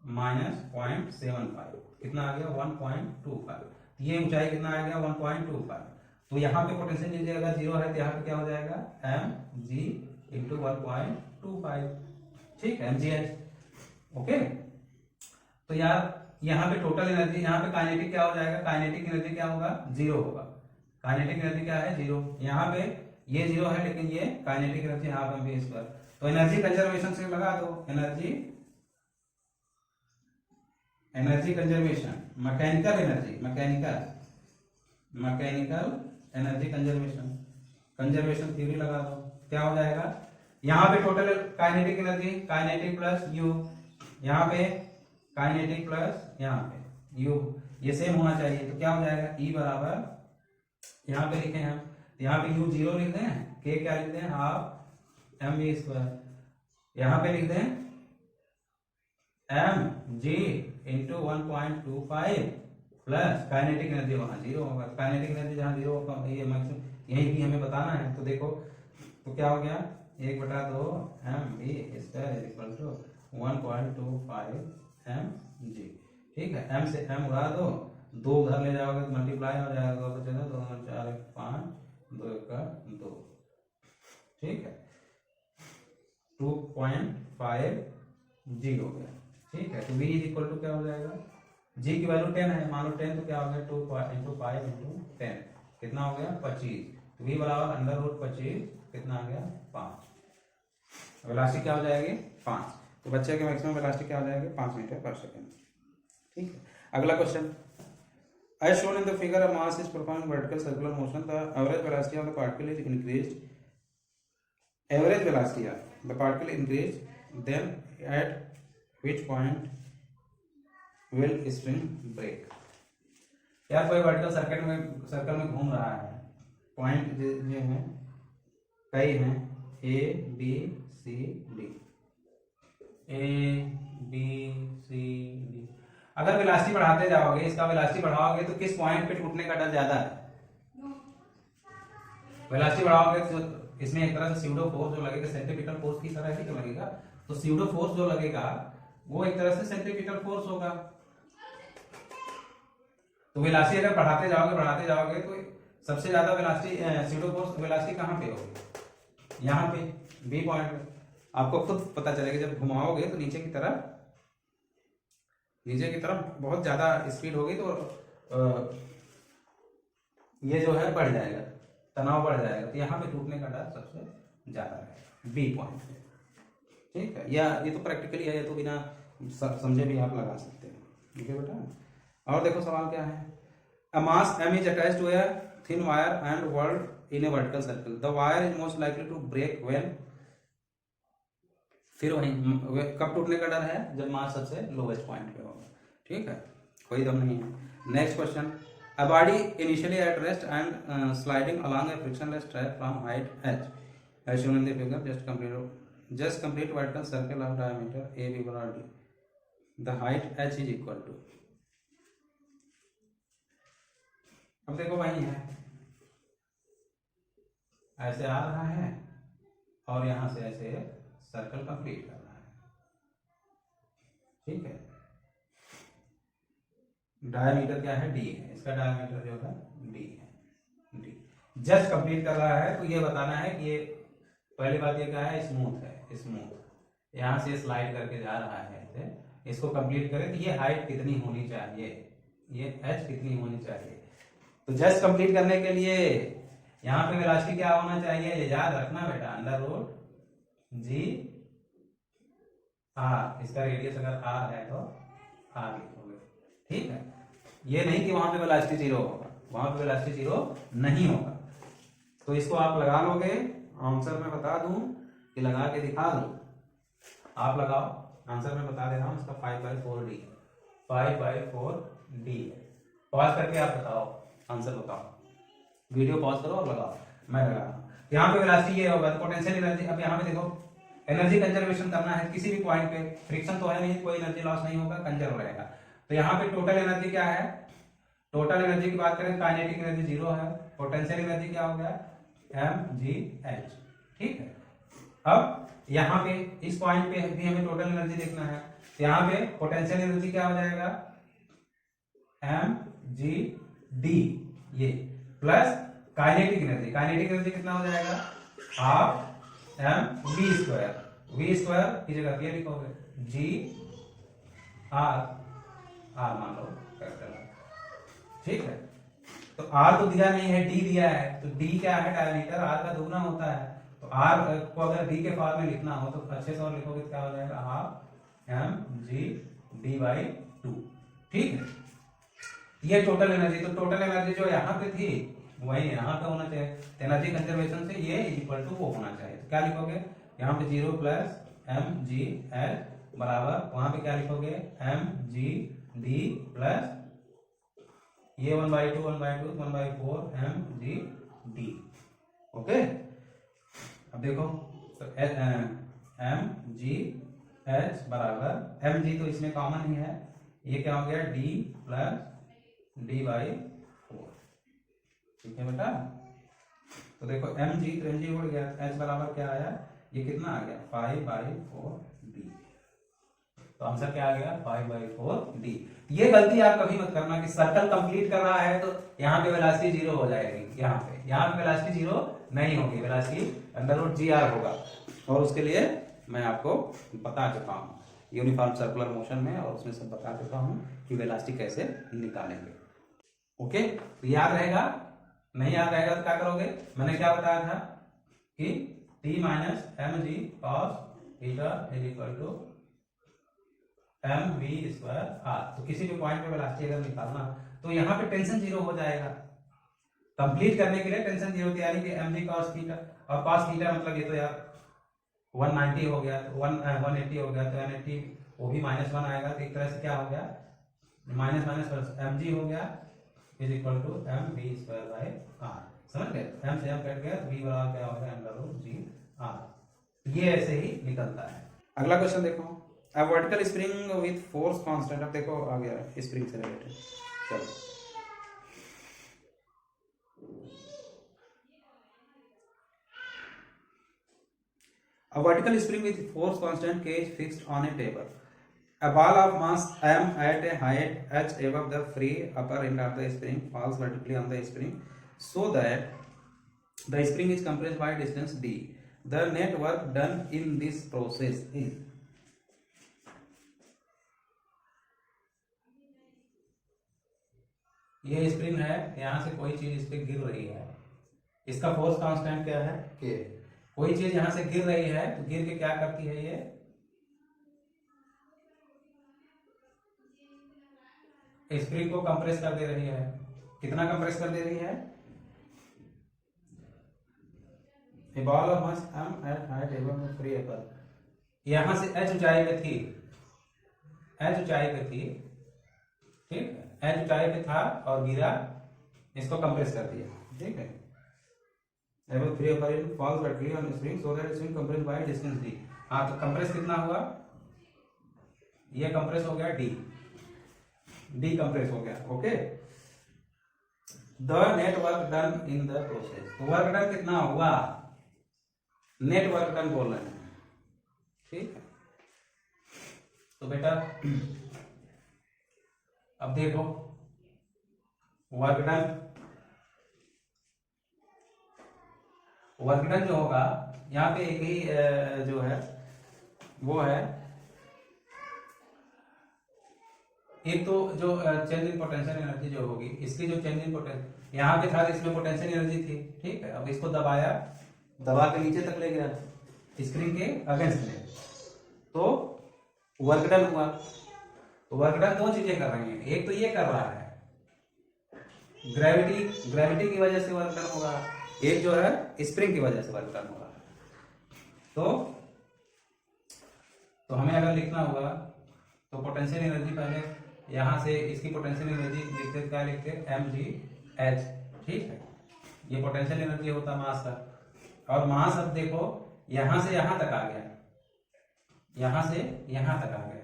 0.75 कितना आ गया 1.25। ये ऊंचाई कितना आ गया 1.25। तो यहाँ पे पोटेंशियल एनर्जी अगर 0 है तो यहाँ पे क्या हो जाएगा mg इंटू 1.25, ठीक है, mgh, ओके। तो यार यहाँ पे टोटल एनर्जी, यहाँ पे काइनेटिक क्या हो जाएगा, काइनेटिक एनर्जी क्या होगा 0 होगा, काइनेटिक एनर्जी क्या है 0। यहाँ पे ये 0 है, लेकिन ये kinetic energy half M V square. तो एनर्जी कंजर्वेशन से लगा दो, energy conservation, mechanical energy, mechanical energy conservation theory लगा दो। क्या हो जाएगा, यहाँ पे total kinetic energy, kinetic plus U, यहाँ पे काइनेटिक प्लस यहाँ पे यू, ये सेम होना चाहिए। तो क्या हो जाएगा, ई बराबर, यहाँ पे लिखे हैं, यहाँ पे यू 0 लिख दें, के क्या लिख दें, हाफ एम वी स्क्वायर, यहाँ पे लिख दें M G into 1.25 plus kinetic energy वहां 0 होगा, काइनेटिक एनर्जी जहां 0 होगा ये मैक्सिमम यही भी हमें बताना है। तो देखो, तो क्या हो गया, 1/2 M V square is equal to 1.25 M G. ठीक है, एम से एम उड़ा दो, 2 उधर ले जाओगे तो मल्टीप्लाई हो जाएगा, 2 बचेगा 2 4 5 2 का 2। ठीक है, 2.5 जी हो गया। ठीक है, तो v इज इक्वल टू क्या हो जाएगा, g की वैल्यू 10 है, मान लो 10, तो क्या हो गया 2 इंटू 5 इंटू 10 कितना हो गया 25। तो v बराबर √25 कितना आ गया 5। वेलोसिटी क्या हो जाएगी 5। तो बच्चे के मैक्सिमम वेलोसिटी क्या हो जाएगी 5 मीटर पर सेकंड। ठीक है, अगला question, as shown in the figure a mass is performing vertical circular motion, the average velocity of the particle is increased, average velocity of the particle increased, then at which point will spring break। यार कोई वर्टिकल सर्कल में घूम रहा है, पॉइंट जो है कई हैं, A B C D, A B C D. अगर वेलोसिटी बढ़ाते जाओगे, इसका वेलोसिटी बढ़ाओगे तो किस पॉइंट पे टूटने का डर ज्यादा है, वेलोसिटी बढ़ाओगे तो इसमें एक तरह से स्यूडो फोर्स जो लगेगा सेंट्रीपिटल फोर्स की तरह ही तो लगेगा, तो स्यूडो फोर्स जो लगेगा वो एक तरह से सेंट्रीपिटल फोर्स होगा। तो वेलोसिटी अगर बढ़ाते जाओगे तो सबसे ज्यादा वेलोसिटी स्यूडो फोर्स वेलोसिटी कहां पे होगी, यहाँ पे बी पॉइंट पे। आपको खुद पता चलेगा जब घुमाओगे तो नीचे की तरफ बहुत ज्यादा स्पीड होगी, तो ये जो है बढ़ जाएगा, तनाव बढ़ जाएगा, तो यहाँ पे टूटने का डर सबसे ज्यादा है बी पॉइंट पे। ठीक है, या ये तो प्रैक्टिकली है, ये तो बिना समझे भी आप लगा सकते हैं। ठीक है बेटा, और देखो सवाल क्या है, अ मास m is attached to a thin wire and whirled in a vertical circle, the wire is most likely to break when, फिर वही कब टूटने का डर है, जब मास सबसे लोवेस्ट पॉइंट पे होगा। ठीक है, कोई दम नहीं है। Next question, a body initially at rest and sliding along a frictionless track from height h as shown in the figure, just complete vertical circle of diameter a b over d, the height h is equal to। अब देखो वही है, ऐसे आ रहा है और यहां से ऐसे सर्कल कंप्लीट कर रहा है। ठीक है, डायमीटर क्या है डी है, इसका डायमीटर जो है डी है, डी जस्ट कंप्लीट कर रहा है। तो ये बताना है कि ये पहली बात ये क्या है, स्मूथ है, स्मूथ यहां से स्लाइड करके जा रहा है ऐसे, इसको कंप्लीट करें तो ये हाइट कितनी होनी चाहिए, ये एच कितनी होनी चाहिए। तो जस्ट कंप्लीट करने के लिए यहाँ पे वेलोसिटी क्या होना चाहिए, ये याद रखना बेटा, √g r, इसका रेडियस अगर r है तो r लिखोगे। ठीक है, ये नहीं कि वहां पे वेलोसिटी 0 होगा, वहां पे वेलोसिटी 0 नहीं होगा। तो इसको आप लगा लोगे, आंसर में बता दूं कि लगा के दिखा दूं, आप लगाओ, आंसर में बता दे रहा हूं, इसका 5/4d, 5/4d। पॉज करके आप बताओ, आंसर बताओ, वीडियो पॉज करो और लगाओ, मैं लगा रहा हूं। यहाँ पे वेलोसिटी ये होगा, तो पोटेंशियल एनर्जी, अब यहाँ पे देखो एनर्जी कंजर्वेशन करना है, किसी भी पॉइंट पे फ्रिक्शन तो है नहीं, कोई एनर्जी लॉस नहीं होगा, कंजर्व रहेगा। तो यहाँ पे टोटल एनर्जी क्या है, टोटल एनर्जी की बात करें, काइनेटिक एनर्जी 0 है, पोटेंशियल एनर्जी क्या हो गया mgh। ठीक है, अब यहाँ पे इस पॉइंट पे भी हमें टोटल एनर्जी देखना है, तो यहाँ पे पोटेंशियल एनर्जी क्या हो जाएगा mgd, ये प्लस काइनेटिक एनर्जी कितना हो जाएगा, हाफ v स्क्वायर की जगह ये लिखोगे g r मान लो कैपिटल। ठीक है, तो आर तो दिया नहीं है, डी दिया है, तो डी क्या है डायमीटर, आर का दुगना होता है। तो आर को अगर डी के फॉर्म में लिखना हो तो अच्छे से और लिखोगे तो क्या हो जाएगा, half M G D by 2। ठीक है, ये टोटल एनर्जी। तो टोटल एनर्जी जो यहाँ पे थी वही यहाँ पे होना चाहिए। एनर्जी कंजर्वेशन से ये इक्वल टू वो होना चाहिए। तो क्या लिखोगे यहाँ पे 0 प्लस एम जी एच बराबर, वहां पे क्या लिखोगे एम जी डी प्लस ये 1/2 1/2 1/4 एम जी डी। ओके, अब देखो तो एम जी एच बराबर एम जी तो इसमें कॉमन ही है, ये क्या हो गया डी प्लस डी बाई 4। ठीक है बेटा, तो देखो एम जी तो एम जी उड़ गया, एच बराबर क्या आया, ये कितना आ गया 5/4 डी। तो आंसर क्या आ गया 5/4 डी। ये गलती आप कभी मत करना कि सर्कल कंप्लीट कर रहा है तो यहाँ पे वेलोसिटी 0 हो जाएगी, यहाँ पे वेलोसिटी 0 नहीं होगी, वेलोसिटी √gr होगा। और उसके लिए मैं आपको बता चुका हूँ यूनिफॉर्म सर्कुलर मोशन में, और उसमें सब बता चुका हूँ कि वेलोसिटी कैसे निकालेंगे। ओके, तो याद रहेगा, नहीं याद रहेगा तो क्या करोगे, मैंने क्या बताया था कि t minus M G cos theta is equal to M V square R. तो किसी भी पॉइंट पे वेलोसिटी अगर निकालना तो यहाँ पे टेंशन 0 हो जाएगा। कंप्लीट करने के लिए टेंशन 0 थी, यानी कि एम जी कॉस थीटा, और कॉस थीटा मतलब ये तो यार 190 हो गया, तो 180 हो गया, तो 180 वो भी -1 आएगा। तो एक तरह से क्या हो गया माइनस माइनस एम जी हो गया is equal to M V square by R. समझ गए, एम से एम कट गया, वी बराबर क्या हो गया √gr। ये ऐसे ही निकलता है। अगला क्वेश्चन देखो, A vertical spring with force constant। अब देखो आ गया स्प्रिंग से रिलेटेड। चलो A vertical spring with force constant K is fixed on a table. A ball of mass m at a height h above the free upper end of the spring falls vertically on the spring so that the spring is compressed by distance d. The net work done in this process is। ये स्प्रिंग है, यहां से कोई चीज इस पे गिर रही है, इसका फोर्स कांस्टेंट क्या है के। कोई चीज यहां से गिर रही है तो गिर के क्या करती है, ये स्प्रिंग को कंप्रेस कर दे रही है। कितना कंप्रेस कर दे रही है, a ball of mass m at height above the free upper, यहां से h ऊंचाई पे थी, h ऊंचाई पे थी, ठीक है, h ऊंचाई पे था और गिरा, इसको कंप्रेस कर दिया। ठीक है, above free upper end falls vertically on spring so that spring compressed by distance d। हाँ, तो कंप्रेस कितना हुआ, ये कंप्रेस हो गया d कंप्रेस हो गया। Okay, the net work done in the process. तो वर्क डन कितना हुआ, नेट वर्क डन बोल रहे हैं। ठीक है, तो बेटा अब देखो वर्क डन जो होगा यहाँ पे एक ही जो है वो है, एक तो जो चेंज इन पोटेंशियल एनर्जी जो होगी, इसकी जो चेंज इन पोटेंशियल यहाँ पे था, इसमें पोटेंशियल एनर्जी थी। ठीक है, अब इसको दबा के नीचे तक ले गया स्क्रीन के अगेंस्ट में, तो वर्क डन हुआ। तो वर्क डन दो चीजें कर रही हैं, एक तो ये कर रहा है ग्रेविटी की वजह से वर्क डन होगा, एक जो है स्प्रिंग की वजह से वर्क डन होगा। तो हमें अगर लिखना हुआ तो पोटेंशियल एनर्जी पहले यहां से इसकी पोटेंशियल एनर्जी लिखते, क्या लिखते एम जी एच। ठीक है, ये पोटेंशियल एनर्जी होता मास का, और मास अब देखो यहां से यहां तक आ गया, यहां से यहां तक आ गया।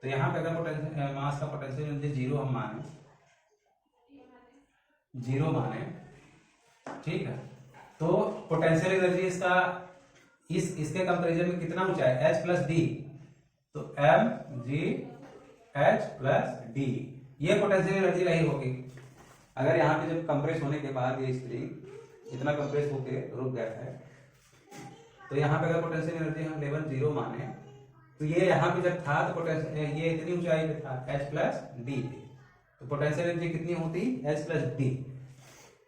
तो यहां पे अगर पोटेंशियल मास का पोटेंशियल एनर्जी 0 हम माने, 0 माने, ठीक है, तो पोटेंशियल एनर्जी इसका इसके कंपैरिजन में कितना ऊंचा है, h प्लस डी। तो M G H plus D, ये पोटेंशियल एनर्जी रही होगी। अगर यहाँ पे जब कंप्रेस होने के बाद ये स्प्रिंग इतना कंप्रेस होके रुक गया है, तो यहाँ पे अगर पोटेंशियल एनर्जी हम लेवल 0 माने, तो ये यहाँ पे जब था तो पोटेंशियल ये इतनी ऊंचाई पे था h प्लस डी, तो पोटेंशियल एनर्जी कितनी होती h प्लस डी।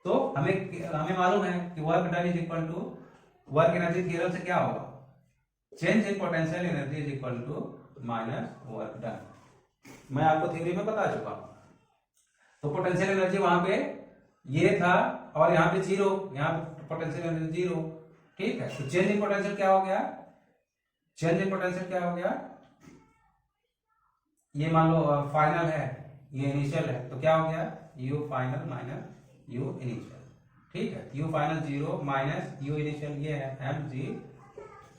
तो हमें मालूम है कि work done is equal to work energy theorem से क्या होगा, change in potential energy is equal to minus work done. मैं आपको थ्योरी में बता चुका हूं। तो पोटेंशियल एनर्जी वहां पे ये था और यहाँ पे जीरो, यहाँ पोटेंशियल एनर्जी जीरो, ठीक है। तो चेंज इन पोटेंशियल क्या हो गया, चेंज इन पोटेंशियल क्या हो गया, ये मान लो फाइनल है, ये इनिशियल है, तो क्या हो गया U final minus U initial, ठीक है। U final zero minus U initial, ये है M G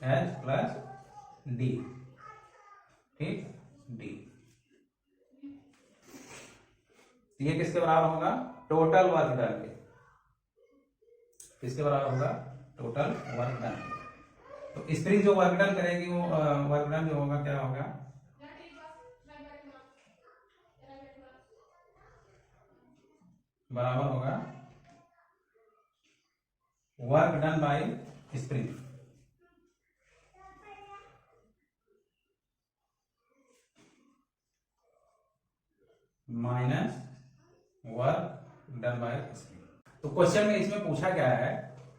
H plus D, ठीक, डी। ये किसके बराबर होगा, टोटल वर्क डन के, किसके बराबर होगा, टोटल वर्क डन के। तो स्प्रिंग जो वर्क डन करेगी वो वर्क डन जो होगा क्या होगा, बराबर होगा work done by spring minus work done by spring. तो क्वेश्चन में इसमें पूछा क्या है,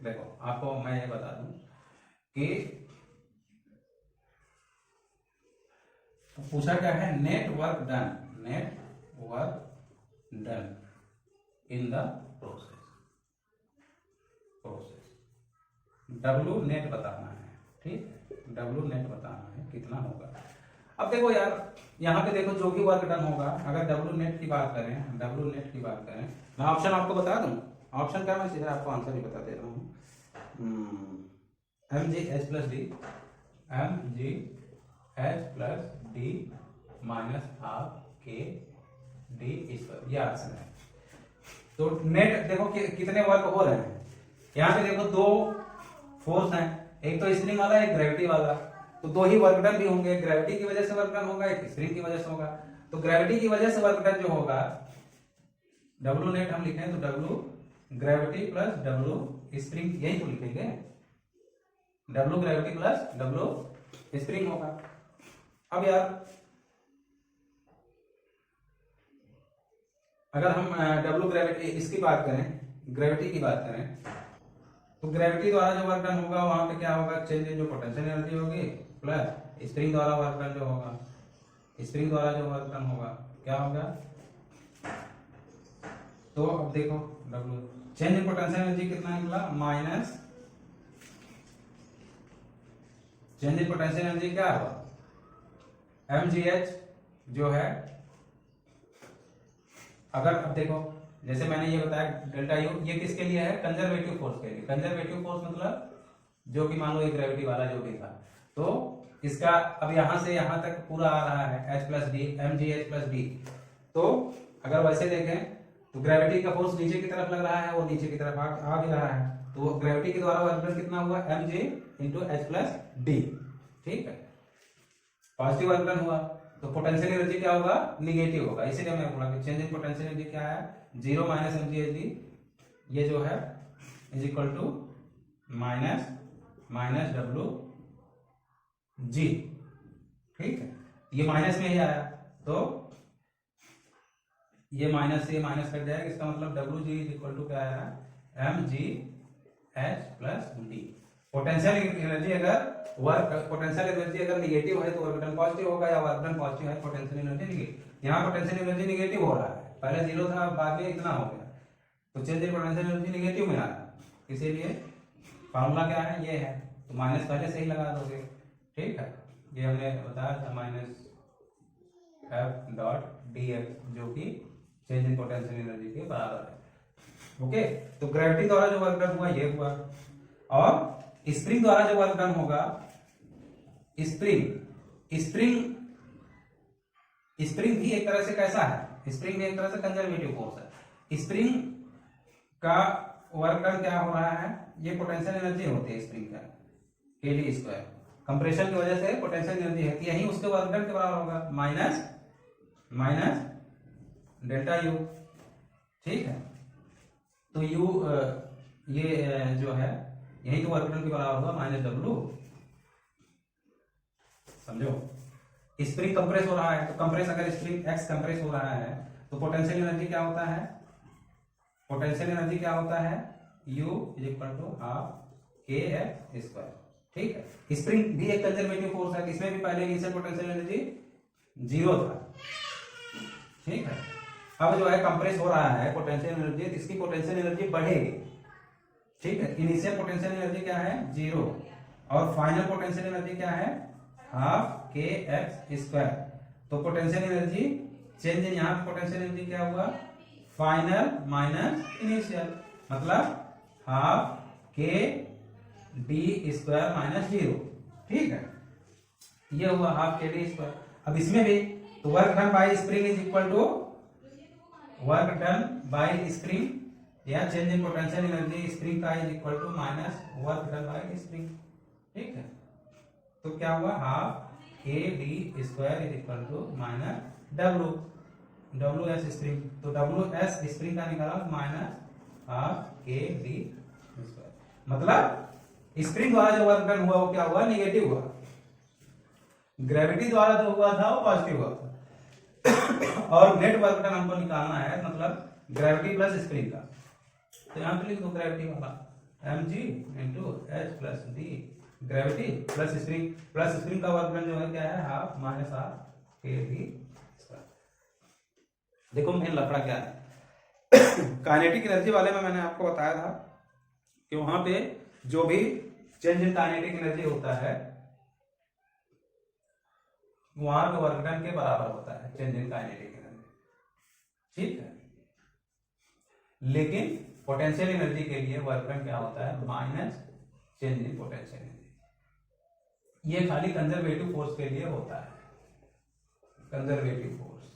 देखो आपको मैं ये बता दूं कि पूछा क्या है, net work done, net work done in the process, W net बताना है, ठीक, डब्ल्यू नेट बताना है कितना होगा। अब देखो यार यहाँ पे देखो जो भी वर्क डन होगा, अगर डब्ल्यू नेट की बात करें, डब्ल्यू नेट की बात करें, मैं ऑप्शन आपको बता दूं, ऑप्शन क्या, मैं सीधे आपको आंसर ही बता दे रहा हूँ, M G H plus D, M G H plus D minus half K D square, ये आंसर है। तो नेट देखो कितने वर्क हो रहे हैं, यहाँ पे देखो दो फोर्स हैं, एक तो स्प्रिंग वाला एक ग्रेविटी वाला, तो दो ही वर्क डन भी होंगे, ग्रेविटी की वजह से वर्क डन होगा, एक स्प्रिंग की वजह से होगा। तो ग्रेविटी की वजह से वर्क डन जो होगा, डब्ल्यू नेट हम लिखें तो W gravity plus W spring, यही तो लिखेंगे, W gravity plus W spring होगा। अब यार अगर हम डब्ल्यू ग्रेविटी इसकी बात करें, ग्रेविटी की बात करें, तो ग्रेविटी द्वारा जो वर्क डन होगा वहां पे क्या होगा, चेंज इन जो पोटेंशियल एनर्जी होगी प्लस स्प्रिंग द्वारा वर्क डन जो होगा, स्प्रिंग द्वारा जो वर्क डन होगा क्या होगा। तो अब देखो W change in potential energy कितना निकला, minus change in potential energy क्या हुआ, एम जी एच जो है, अगर अब देखो जैसे मैंने ये बताया डेल्टा यू, ये किसके लिए है, कंजर्वेटिव फोर्स के लिए। कंजर्वेटिव फोर्स मतलब जो कि मान लो एक ग्रेविटी वाला जो भी था, तो इसका अब यहां से यहां तक पूरा आ रहा है H plus D, M G H plus D. तो अगर वैसे देखें तो ग्रेविटी का फोर्स नीचे की तरफ लग रहा है, वो नीचे की तरफ आ भी रहा है, तो ग्रेविटी के द्वारा वर्क डन कितना हुआ, M G into H plus D, ठीक है, पॉजिटिव वर्क डन हुआ। तो पोटेंशियल एनर्जी क्या होगा, निगेटिव होगा, इसीलिए मैं बोला कि चेंज इन पोटेंशियल एनर्जी क्या है, zero minus M G H D, ये जो है is equal to minus minus W G, ठीक है, ये माइनस में ही आया, तो ये माइनस से माइनस कट जाएगा, इसका मतलब W G is equal to क्या आया, M G H plus D. Potential energy अगर पोटेंशियल एनर्जी अगर निगेटिव है तो वर्क डन पॉजिटिव होगा, या वर्क डन पॉजिटिव है पोटेंशियल एनर्जी निगेटिव। यहाँ पोटेंशियल एनर्जी निगेटिव हो रहा है, पहले जीरो था बाद में इतना हो गया, तो change in potential energy negative में आ रहा है, इसीलिए फार्मूला क्या है, ये है, तो माइनस पहले से ही लगा दोगे, ठीक है। ये हमने बताया था minus F dot D x, जो कि चेंज इन पोटेंशियल एनर्जी के बराबर है, ओके। तो ग्रेविटी द्वारा जो वर्क डन हुआ ये हुआ, और स्प्रिंग द्वारा जो वर्क डन होगा, स्प्रिंग स्प्रिंग भी एक तरह से कैसा है, स्प्रिंग भी एक तरह से कंजर्वेटिव फोर्स है। स्प्रिंग का वर्क डन क्या हो रहा है, ये पोटेंशियल एनर्जी होती है स्प्रिंग का, के डी स्क्वायर, कंप्रेशन की वजह से पोटेंशियल एनर्जी है, यही उसके वर्क डन के बराबर होगा, माइनस माइनस डेल्टा यू, ठीक है। तो यू ये जो है यही तो वर्क डन के बराबर होगा, माइनस डब्ल्यू, समझो। स्प्रिंग कंप्रेस हो रहा है, तो कंप्रेस अगर स्प्रिंग एक्स कंप्रेस हो रहा है तो पोटेंशियल एनर्जी क्या होता है, पोटेंशियल एनर्जी क्या होता है, U is equal to half K X square. ठीक है, स्प्रिंग भी एक कंजर्वेटिव फोर्स है, इसमें भी पहले इनिशियल पोटेंशियल एनर्जी 0 था। ठीक है, अब जो है कंप्रेस हो रहा है पोटेंशियल एनर्जी, तो इसकी पोटेंशियल एनर्जी बढ़ेगी। ठीक है, इनिशियल पोटेंशियल एनर्जी क्या है 0 और फाइनल पोटेंशियल एनर्जी क्या है हाफ के एक्स स्क्वायर। तो पोटेंशियल एनर्जी चेंज इन, यहाँ पोटेंशियल एनर्जी क्या हुआ फाइनल माइनस इनिशियल, मतलब half K D square minus 0। ठीक है, ये हुआ हाफ के डी स्क्वायर। अब इसमें भी तो work done by spring is equal to work done by spring, या change in potential energy spring का is equal to minus work done by spring. ठीक है, तो क्या हुआ half K D square is equal to minus W, W S spring, तो डब्ल्यू एस स्प्रिंग का निकाला minus half K D square, मतलब स्प्रिंग द्वारा जो वर्क डन हुआ वो क्या हुआ निगेटिव हुआ, ग्रेविटी द्वारा जो हुआ था वो पॉजिटिव हुआ था। और नेट वर्क डन हमको निकालना है, मतलब ग्रेविटी प्लस स्प्रिंग का, तो यहां पे लिख दो ग्रेविटी वाला mg into H plus D, gravity plus spring का वर्क डन जो है क्या है half minus half K D square. देखो मेन लफड़ा क्या है काइनेटिक एनर्जी वाले में मैंने आपको बताया था कि वहां पे जो भी चेंज इन काइनेटिक एनर्जी होता है वहां पे वर्क डन के बराबर होता है चेंज इन काइनेटिक एनर्जी। ठीक है, लेकिन पोटेंशियल एनर्जी के लिए वर्क डन क्या होता है minus change in potential energy. ये खाली कंजर्वेटिव फोर्स के लिए होता है, कंजर्वेटिव फोर्स,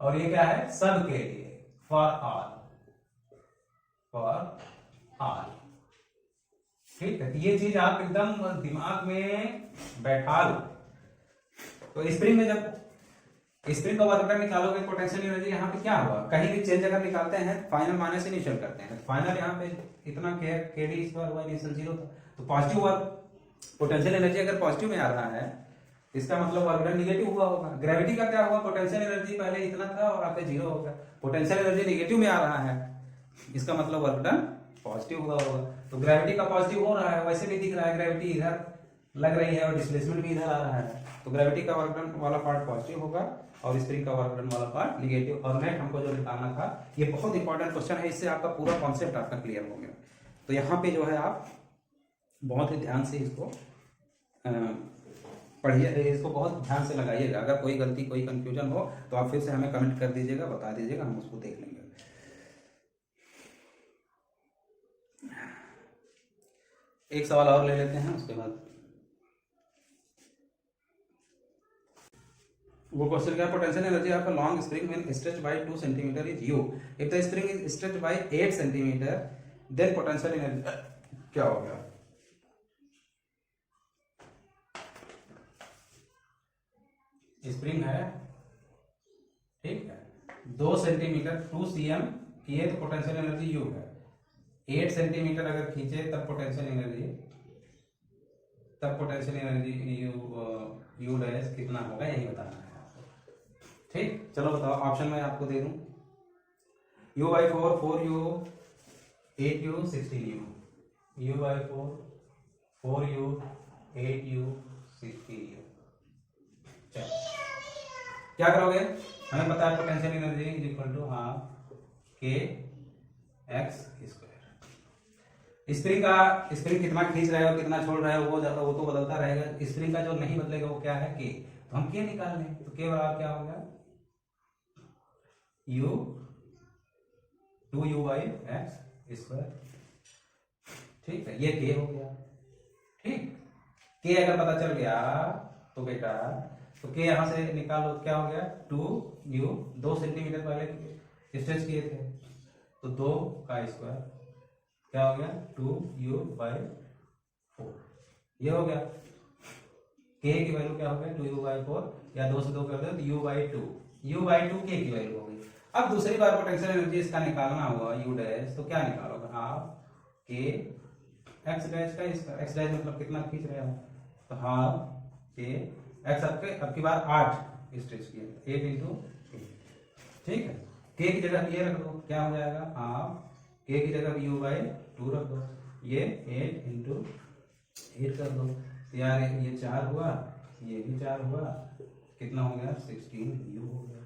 और ये क्या है सब के लिए, फॉर ऑल, फॉर ऑल। ठीक है, ये चीज आप एकदम दिमाग में बैठा लो। तो स्प्रिंग में जब स्प्रिंग का वर्क डन निकालोगे पोटेंशियल एनर्जी, यहाँ पे क्या हुआ कहीं भी चेंज अगर निकालते हैं फाइनल माइनस इनिशियल करते हैं, फाइनल यहाँ पे इतना के डी स्क्वायर हुआ, इनिशियल 0 था, तो पॉजिटिव वर्क पोटेंशियल एनर्जी अगर पॉजिटिव में आ रहा है इसका मतलब वर्क डन निगेटिव हुआ होगा। ग्रेविटी का क्या हुआ पोटेंशियल एनर्जी पहले इतना था और आपके 0 हो गया, पोटेंशियल एनर्जी निगेटिव में आ रहा है इसका मतलब वर्क डन पॉजिटिव हुआ होगा। तो ग्रेविटी का पॉजिटिव हो रहा है, वैसे भी दिख रहा है ग्रेविटी इधर लग रही है और डिस्प्लेसमेंट भी इधर आ रहा है, तो ग्रेविटी का वर्क डन वाला पार्ट पॉजिटिव होगा और स्प्रिंग का वर्क डन वाला पार्ट निगेटिव। और नेट हमको जो निकालना था, ये बहुत इंपॉर्टेंट क्वेश्चन है, इससे आपका पूरा कॉन्सेप्ट आपका क्लियर हो गया। तो यहाँ पे जो है आप बहुत ही ध्यान से इसको पढ़िए, इसको बहुत ध्यान से लगाइएगा। अगर कोई गलती कोई कंफ्यूजन हो तो आप फिर से हमें कमेंट कर दीजिएगा, बता दीजिएगा, हम उसको देख लेंगे। एक सवाल और ले लेते हैं, उसके बाद वो क्वेश्चन क्या, potential energy of a long spring when stretched by 2 centimetre is u, if the spring is stretched by 8 centimetre then potential energy क्या होगा। स्प्रिंग है, ठीक है, 2 सेंटीमीटर 2 cm किए तो पोटेंशियल एनर्जी u है, 8 सेंटीमीटर अगर खींचे तब पोटेंशियल एनर्जी u डैश कितना होगा यही बताना है आपको। ठीक, चलो बताओ, ऑप्शन में आपको दे दूं u/4 4u 8u 16u, u/4 4u 8u 16u। चलो क्या करोगे, हमें पता है potential energy is equal to half K X square. Spring कितना खींच रहे हो कितना छोड़ रहे हो वो तो बदलता रहेगा, स्प्रिंग का जो नहीं बदलेगा वो क्या है के, तो हम के निकाल लें, तो के बराबर क्या हो गया u 2u/x स्क्वायर। ठीक है, ये के हो गया। ठीक, के अगर पता चल गया तो बेटा तो के यहां से निकालो, क्या हो गया 2u, 2 सेंटीमीटर पहले स्ट्रेच किए थे तो 2 का स्क्वायर क्या हो गया 2u/4, ये हो गया। के की वैल्यू क्या हो गया 2u/4, या 2 से 2 कर दो तो u/2 के की वैल्यू हो गई। अब दूसरी बार पोटेंशियल एनर्जी इसका निकालना हुआ u डैश, तो क्या निकालोगे हाफ के एक्स डैश का, इसका एक्स डैश मतलब कितना खींच रहे हो, तो हाफ के एक्स आपके अब की बार 8 स्ट्रेच किया 8 इंटू, ठीक है, के की जगह ये रख दो, क्या हो जाएगा हाफ के की जगह u/2 रख दो, ये 8 इंटू 8 कर दो, यार ये 4 हुआ, ये भी 4 हुआ, कितना हो गया 16 u हो गया।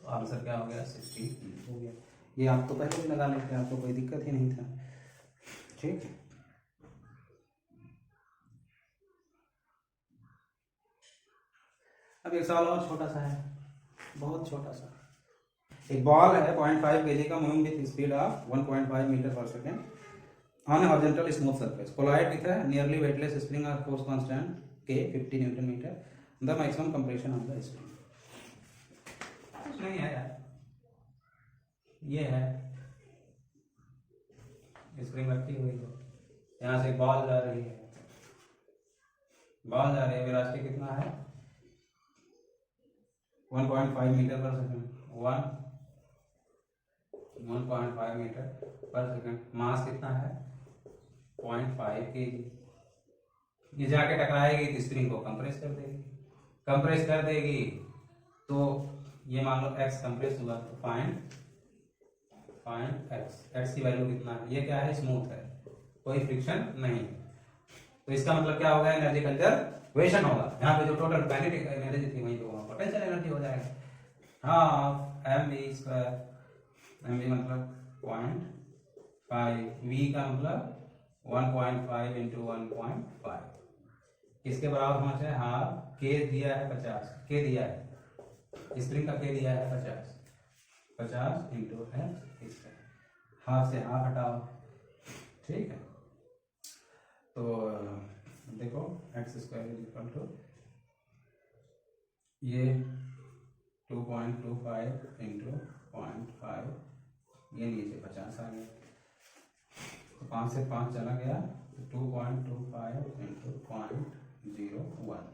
तो आंसर क्या हो गया 16 u हो गया। ये आप तो पहले भी लगा लेते, आपको कोई दिक्कत ही नहीं था। ठीक है, अब एक सवाल और छोटा सा है, बहुत छोटा सा। एक बॉल है 0.5 kg का moving with speed of 1.5 metre per second on horizontal smooth surface, collide with a nearly weightless spring of force constant K 50 newton metre, the maximum compression of the spring. कुछ नहीं है यार, ये है स्प्रिंग रखी हुई है, यहाँ से बॉल जा रही है, बॉल जा रही है, वेलोसिटी कितना है 1.5 मीटर पर सेकंड, 1.5 मीटर पर सेकंड, मास कितना है 0.5 kg। ये जाके टकराएगी तो स्प्रिंग को कंप्रेस कर देगी, कंप्रेस कर देगी तो ये मान लो x कंप्रेस हुआ, तो फाइंड x की वैल्यू कितना है, ये क्या है स्मूथ है, कोई फ्रिक्शन नहीं, तो इसका मतलब क्या होगा एनर्जी कंजर्वेशन होगा। यहाँ पे जो टोटल काइनेटिक एनर्जी थी वहीं पे वहाँ पोटेंशियल एनर्जी हो जाएगा, हाफ mv², mv मतलब 0.5, v का मतलब 1.5 इंटू 1.5, किसके बराबर होना चाहिए हाफ, के दिया है 50, के दिया है स्प्रिंग का, के दिया है 50 इंटू है इसका, हाफ से हाफ हटाओ, ठीक है। तो देखो x² इज इक्वल टू ये 2.25 इंटू 0.5, ये नीचे 50 आ गया, तो 5 से 5 चला गया, तो 2.25 इंटू 0.01,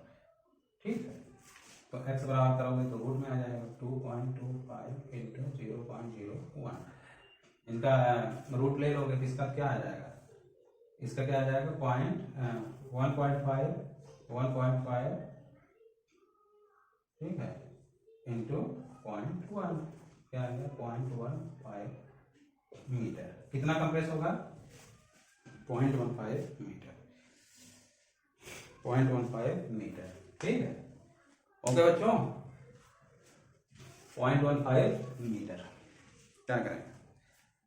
ठीक है। तो x बराबर करोगे तो रूट में आ जाएगा 2.25 इंटू 0.01, इनका रूट ले लोगे, इसका क्या आ जाएगा, इसका क्या आ जाएगा 1.5, ठीक है, इंटू 0.1, क्या आ गया 0.15 मीटर, कितना कंप्रेस होगा 0.15 मीटर, 0.15 मीटर, ठीक है। ओके बच्चों, 0.15 मीटर, क्या करें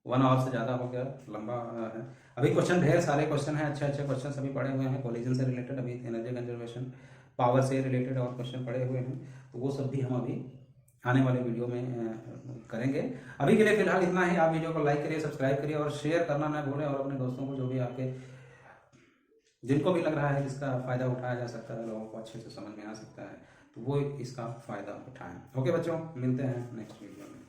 1 आवर से ज़्यादा हो गया, लंबा है। अभी क्वेश्चन ढेर सारे क्वेश्चन हैं, अच्छे अच्छे क्वेश्चन सभी पढ़े हुए हैं, कोलिजन से रिलेटेड, अभी एनर्जी कंजर्वेशन, पावर से रिलेटेड और क्वेश्चन पढ़े हुए हैं, तो वो सब भी हम अभी आने वाले वीडियो में करेंगे। अभी के लिए फिलहाल इतना ही। आप वीडियो को लाइक करिए, सब्सक्राइब करिए और शेयर करना ना भूलें, और अपने दोस्तों को, जो भी आपके जिनको भी लग रहा है इसका फ़ायदा उठाया जा सकता है, लोगों को अच्छे से समझ में आ सकता है, तो वो इसका फ़ायदा उठाएं। ओके बच्चों, मिलते हैं नेक्स्ट वीडियो में।